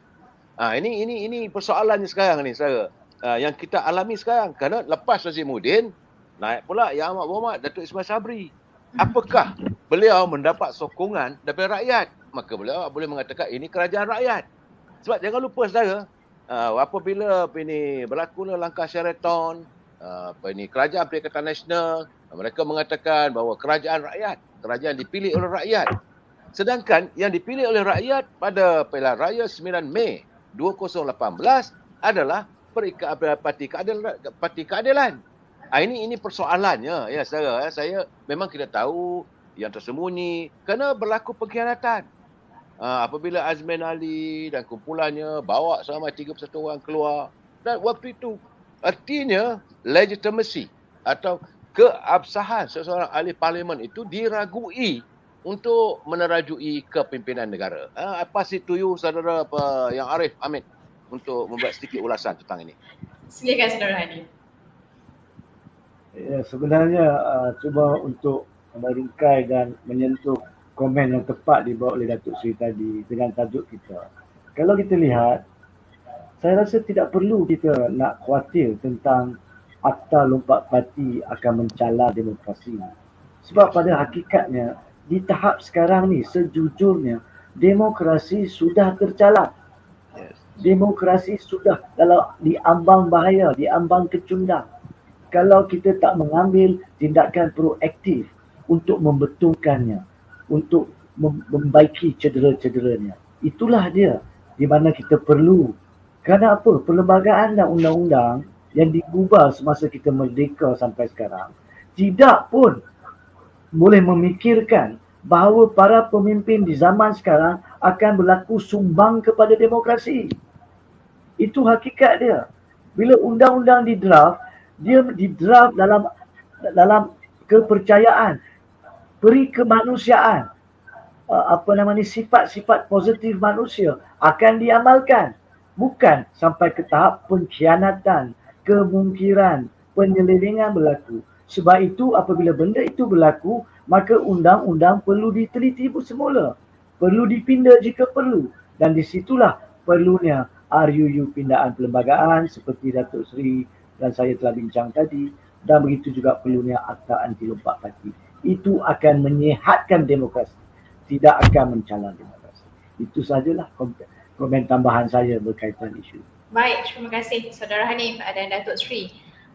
Ini persoalannya sekarang ni saya. Yang kita alami sekarang. Kerana lepas Nazim Muhyiddin, naik pula Yang Amat Berhormat Datuk Ismail Sabri. Apakah beliau mendapat sokongan daripada rakyat? Maka beliau boleh mengatakan ini kerajaan rakyat. Sebab jangan lupa saudara, apabila ini berlakunya langkah Sheraton, kerajaan Perikatan Nasional, mereka mengatakan bahawa kerajaan rakyat, kerajaan dipilih oleh rakyat. Sedangkan yang dipilih oleh rakyat pada pilihan raya 9 Mei 2018 adalah Parti Keadilan. Ini persoalannya ya saudara. Saya memang kita tahu yang tersembunyi kerana berlaku pengkhianatan. Apabila Azmin Ali dan kumpulannya bawa selama 31 orang keluar, dan waktu itu artinya legitimasi atau keabsahan seseorang ahli parlimen itu diragui untuk menerajui kepimpinan negara. Apa situyu saudara Yang Arif Amin untuk membuat sedikit ulasan tentang ini. Silakan Saudara Hadi. Ya, sebenarnya cuba untuk meringkai dan menyentuh komen yang tepat dibawa oleh Datuk Seri tadi dengan tajuk kita. Kalau kita lihat, saya rasa tidak perlu kita nak khawatir tentang akta lompat parti akan mencala demokrasi. Sebab pada hakikatnya, di tahap sekarang ni, sejujurnya, demokrasi sudah tercala. Demokrasi sudah di ambang bahaya, di ambang kecundang. Kalau kita tak mengambil tindakan proaktif untuk membetulkannya, untuk membaiki cedera-cederanya. Itulah dia di mana kita perlu. Kerana apa? Perlembagaan dan undang-undang yang digubal semasa kita merdeka sampai sekarang tidak pun boleh memikirkan bahawa para pemimpin di zaman sekarang akan berlaku sumbang kepada demokrasi. Itu hakikat dia. Bila undang-undang didraft, dia didraft dalam kepercayaan, peri kemanusiaan, sifat-sifat positif manusia akan diamalkan. Bukan sampai ke tahap pengkhianatan, kemungkiran, penyelewengan berlaku. Sebab itu apabila benda itu berlaku, maka undang-undang perlu diteliti semula. Perlu dipinda jika perlu. Dan di situlah perlunya RUU pindaan perlembagaan seperti Datuk Seri dan saya telah bincang tadi. Dan begitu juga perlunya akta anti lompat parti. Itu akan menyehatkan demokrasi. Tidak akan mencala demokrasi. Itu sajalah komen tambahan saya berkaitan isu. Baik, terima kasih Saudara Hanif dan Datuk Seri.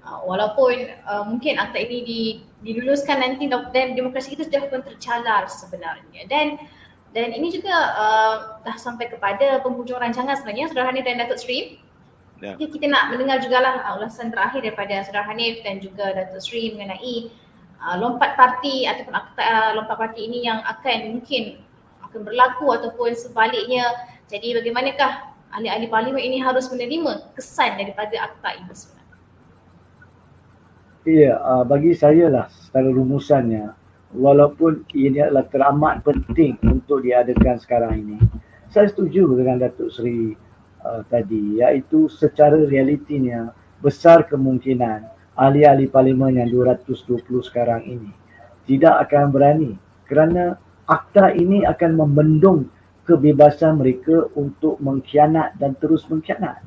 Walaupun mungkin akta ini diluluskan nanti dan demokrasi kita sudah pun tercalar sebenarnya. Dan ini juga dah sampai kepada penghujung rancangan sebenarnya Saudara Hanif dan Datuk Seri. Ya. Kita nak mendengar jugalah ulasan terakhir daripada Saudara Hanif dan juga Datuk Seri mengenai lompat parti ataupun akta lompat parti ini yang akan mungkin akan berlaku ataupun sebaliknya. Jadi bagaimanakah ahli-ahli parlimen ini harus menerima kesan daripada akta ini sebenarnya? Ya, bagi saya lah secara rumusannya, walaupun ini adalah teramat penting untuk diadakan sekarang ini, saya setuju dengan Datuk Seri tadi, iaitu secara realitinya besar kemungkinan ahli-ahli parlimen yang 220 sekarang ini tidak akan berani kerana akta ini akan membendung kebebasan mereka untuk mengkhianat dan terus mengkhianat.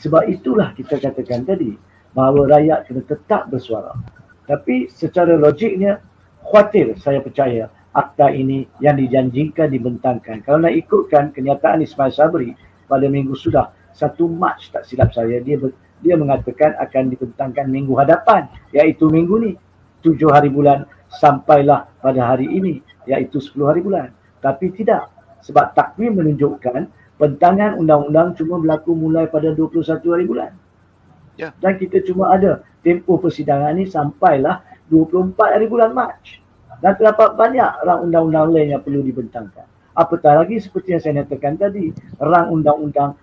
Sebab itulah kita katakan tadi bahawa rakyat kena tetap bersuara. Tapi secara logiknya, khawatir saya percaya akta ini yang dijanjikan dibentangkan. Kalau nak ikutkan kenyataan Ismail Sabri pada minggu sudah 1 Mac tak silap saya, dia mengatakan akan dibentangkan minggu hadapan, iaitu minggu ni 7 hari bulan sampailah pada hari ini, iaitu 10 hari bulan. Tapi tidak, sebab takvim menunjukkan bentangan undang-undang cuma berlaku mulai pada 21 hari bulan. Ya. Dan kita cuma ada tempoh persidangan ni sampailah 24 hari bulan Mac. Dan terdapat banyak rang undang-undang lain yang perlu dibentangkan. Apatah lagi seperti yang saya nyatakan tadi, rang undang-undang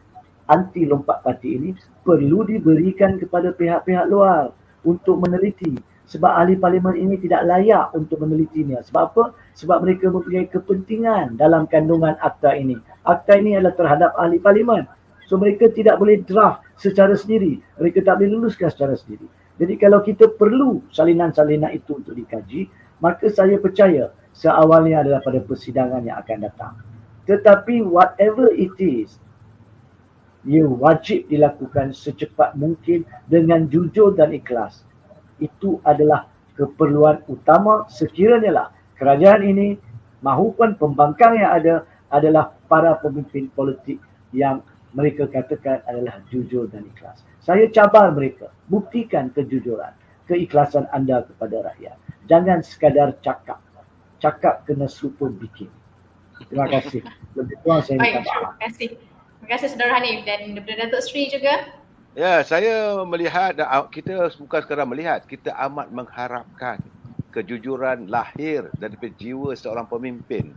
anti lompat parti ini perlu diberikan kepada pihak-pihak luar untuk meneliti. Sebab ahli parlimen ini tidak layak untuk menelitinya. Sebab apa? Sebab mereka mempunyai kepentingan dalam kandungan akta ini. Akta ini adalah terhadap ahli parlimen. So mereka tidak boleh draft secara sendiri. Mereka tak boleh luluskan secara sendiri. Jadi kalau kita perlu salinan-salinan itu untuk dikaji, maka saya percaya seawalnya adalah pada persidangan yang akan datang. Tetapi whatever it is, ia wajib dilakukan secepat mungkin dengan jujur dan ikhlas. Itu adalah keperluan utama sekiranya lah kerajaan ini maupun pembangkang yang ada adalah para pemimpin politik yang mereka katakan adalah jujur dan ikhlas. Saya cabar mereka, buktikan kejujuran, keikhlasan anda kepada rakyat. Jangan sekadar cakap. Cakap kena serupa bikin. Terima kasih. Lebih kurang saya minta maaf. Terima kasih. Terima kasih Saudara Hanif dan daripada Datuk Seri juga. Ya, saya melihat, kita bukan sekadar melihat, kita amat mengharapkan kejujuran lahir daripada jiwa seorang pemimpin.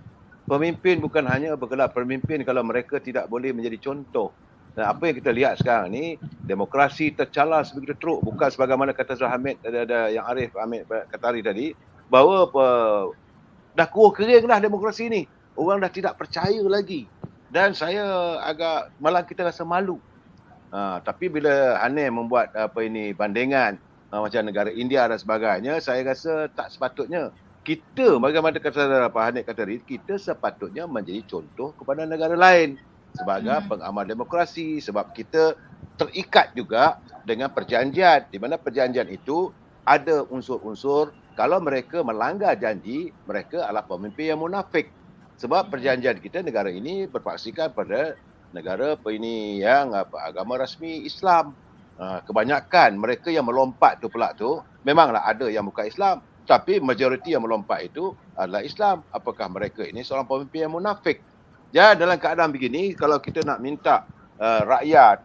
Pemimpin bukan hanya bergelar pemimpin kalau mereka tidak boleh menjadi contoh. Dan apa yang kita lihat sekarang ni, demokrasi tercalar sebegitu teruk. Bukan sebagaimana kata Zul Hamid, ada yang Arif Hamid Katari tadi, bahawa dah kuah kering dah demokrasi ni. Orang dah tidak percaya lagi. Dan saya agak, malah kita rasa malu. Tapi bila Hanif membuat bandingan macam negara India dan sebagainya, saya rasa tak sepatutnya. Kita, bagaimana kata Pak Hanif kata tadi, kita sepatutnya menjadi contoh kepada negara lain sebagai pengamal demokrasi, sebab kita terikat juga dengan perjanjian, di mana perjanjian itu ada unsur-unsur kalau mereka melanggar janji, mereka adalah pemimpin yang munafik. Sebab perjanjian kita negara ini berpaksikan pada negara ini yang agama rasmi Islam. Kebanyakan mereka yang melompat tu pula tu, memanglah ada yang bukan Islam, tapi majoriti yang melompat itu adalah Islam. Apakah mereka ini seorang pemimpin yang munafik? Ya, dalam keadaan begini, kalau kita nak minta rakyat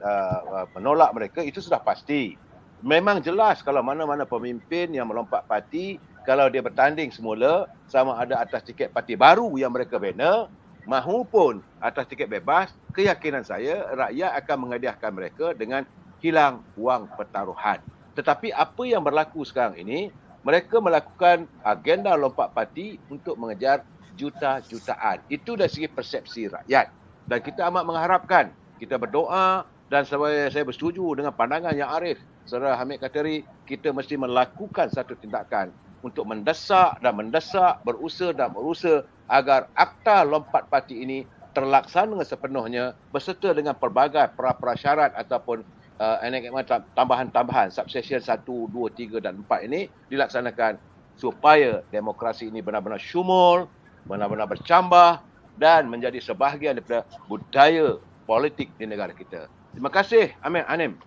menolak mereka, itu sudah pasti. Memang jelas kalau mana-mana pemimpin yang melompat parti, kalau dia bertanding semula, sama ada atas tiket parti baru yang mereka bina, mahupun atas tiket bebas, keyakinan saya rakyat akan menghadiahkan mereka dengan hilang wang pertaruhan. Tetapi apa yang berlaku sekarang ini, mereka melakukan agenda lompat parti untuk mengejar juta-jutaan. Itu dari segi persepsi rakyat. Dan kita amat mengharapkan, kita berdoa, dan saya bersetuju dengan pandangan yang Arif, Saudara Hamid Katari, kita mesti melakukan satu tindakan untuk mendesak, berusaha agar akta lompat parti ini terlaksana sepenuhnya beserta dengan pelbagai prasyarat ataupun tambahan-tambahan subsection 1, 2, 3 dan 4 ini dilaksanakan supaya demokrasi ini benar-benar syumul, benar-benar bercambah dan menjadi sebahagian daripada budaya politik di negara kita. Terima kasih Anim.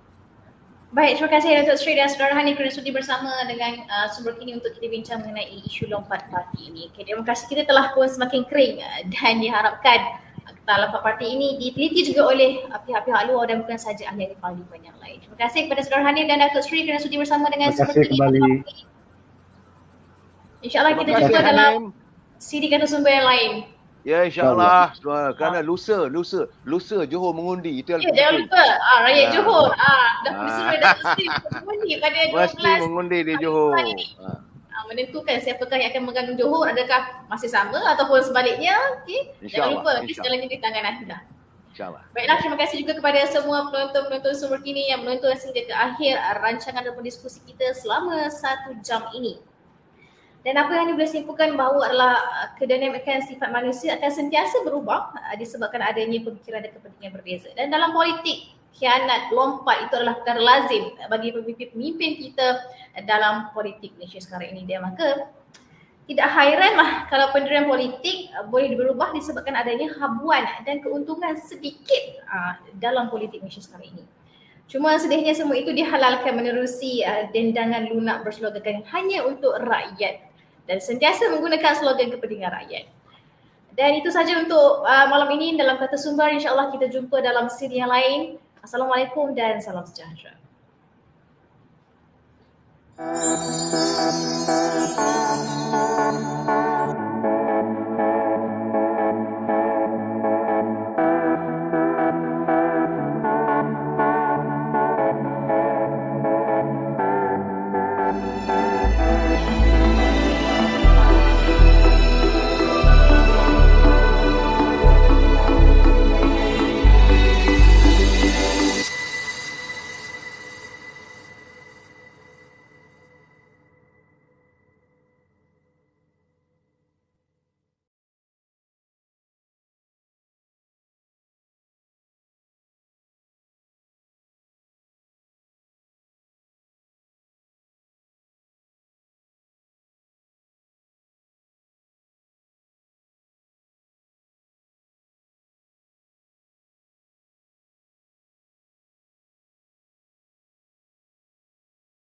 Baik, terima kasih Datuk Seri dan Saudara Hanif kerana sudi bersama dengan sumber kini untuk kita bincang mengenai isu lompat parti ini. Okay, demokrasi kita telah pun semakin kering dan diharapkan akta lompat parti ini diteliti juga oleh pihak-pihak luar dan bukan sahaja ahli-ahli parlimen yang lain. Terima kasih kepada Saudara Hanif dan Datuk Seri kerana sudi bersama dengan sumber kini. InsyaAllah kita jumpa dalam siri kata sumber yang lain. Ya, insyaAllah. Kerana lusa Johor mengundi. Itu yang Ya, jangan lupa rakyat Johor dah disuruh dah mengundi pada 12 mesti mengundi di Johor. Menentukan siapakah yang akan menggandung Johor, adakah masih sama ataupun sebaliknya. Okay? Jangan lupa segalanya di tangan anda. InsyaAllah. Baiklah, terima kasih juga kepada semua penonton-penonton Sumber Kini yang menonton sehingga ke akhir rancangan ataupun diskusi kita selama 1 jam ini. Dan apa yang boleh simpulkan bahawa adalah kedinamikan sifat manusia akan sentiasa berubah disebabkan adanya pemikiran dan kepentingan berbeza. Dan dalam politik, khianat, lompat itu adalah perkara lazim bagi pemimpin kita dalam politik Malaysia sekarang ini. Dan maka tidak hairanlah kalau pendirian politik boleh berubah disebabkan adanya habuan dan keuntungan sedikit dalam politik Malaysia sekarang ini. Cuma sedihnya semua itu dihalalkan menerusi dendangan lunak berslogankan hanya untuk rakyat dan sentiasa menggunakan slogan kepentingan rakyat. Dan itu saja untuk malam ini dalam Kata Sumber. InsyaAllah kita jumpa dalam siri yang lain. Assalamualaikum dan salam sejahtera.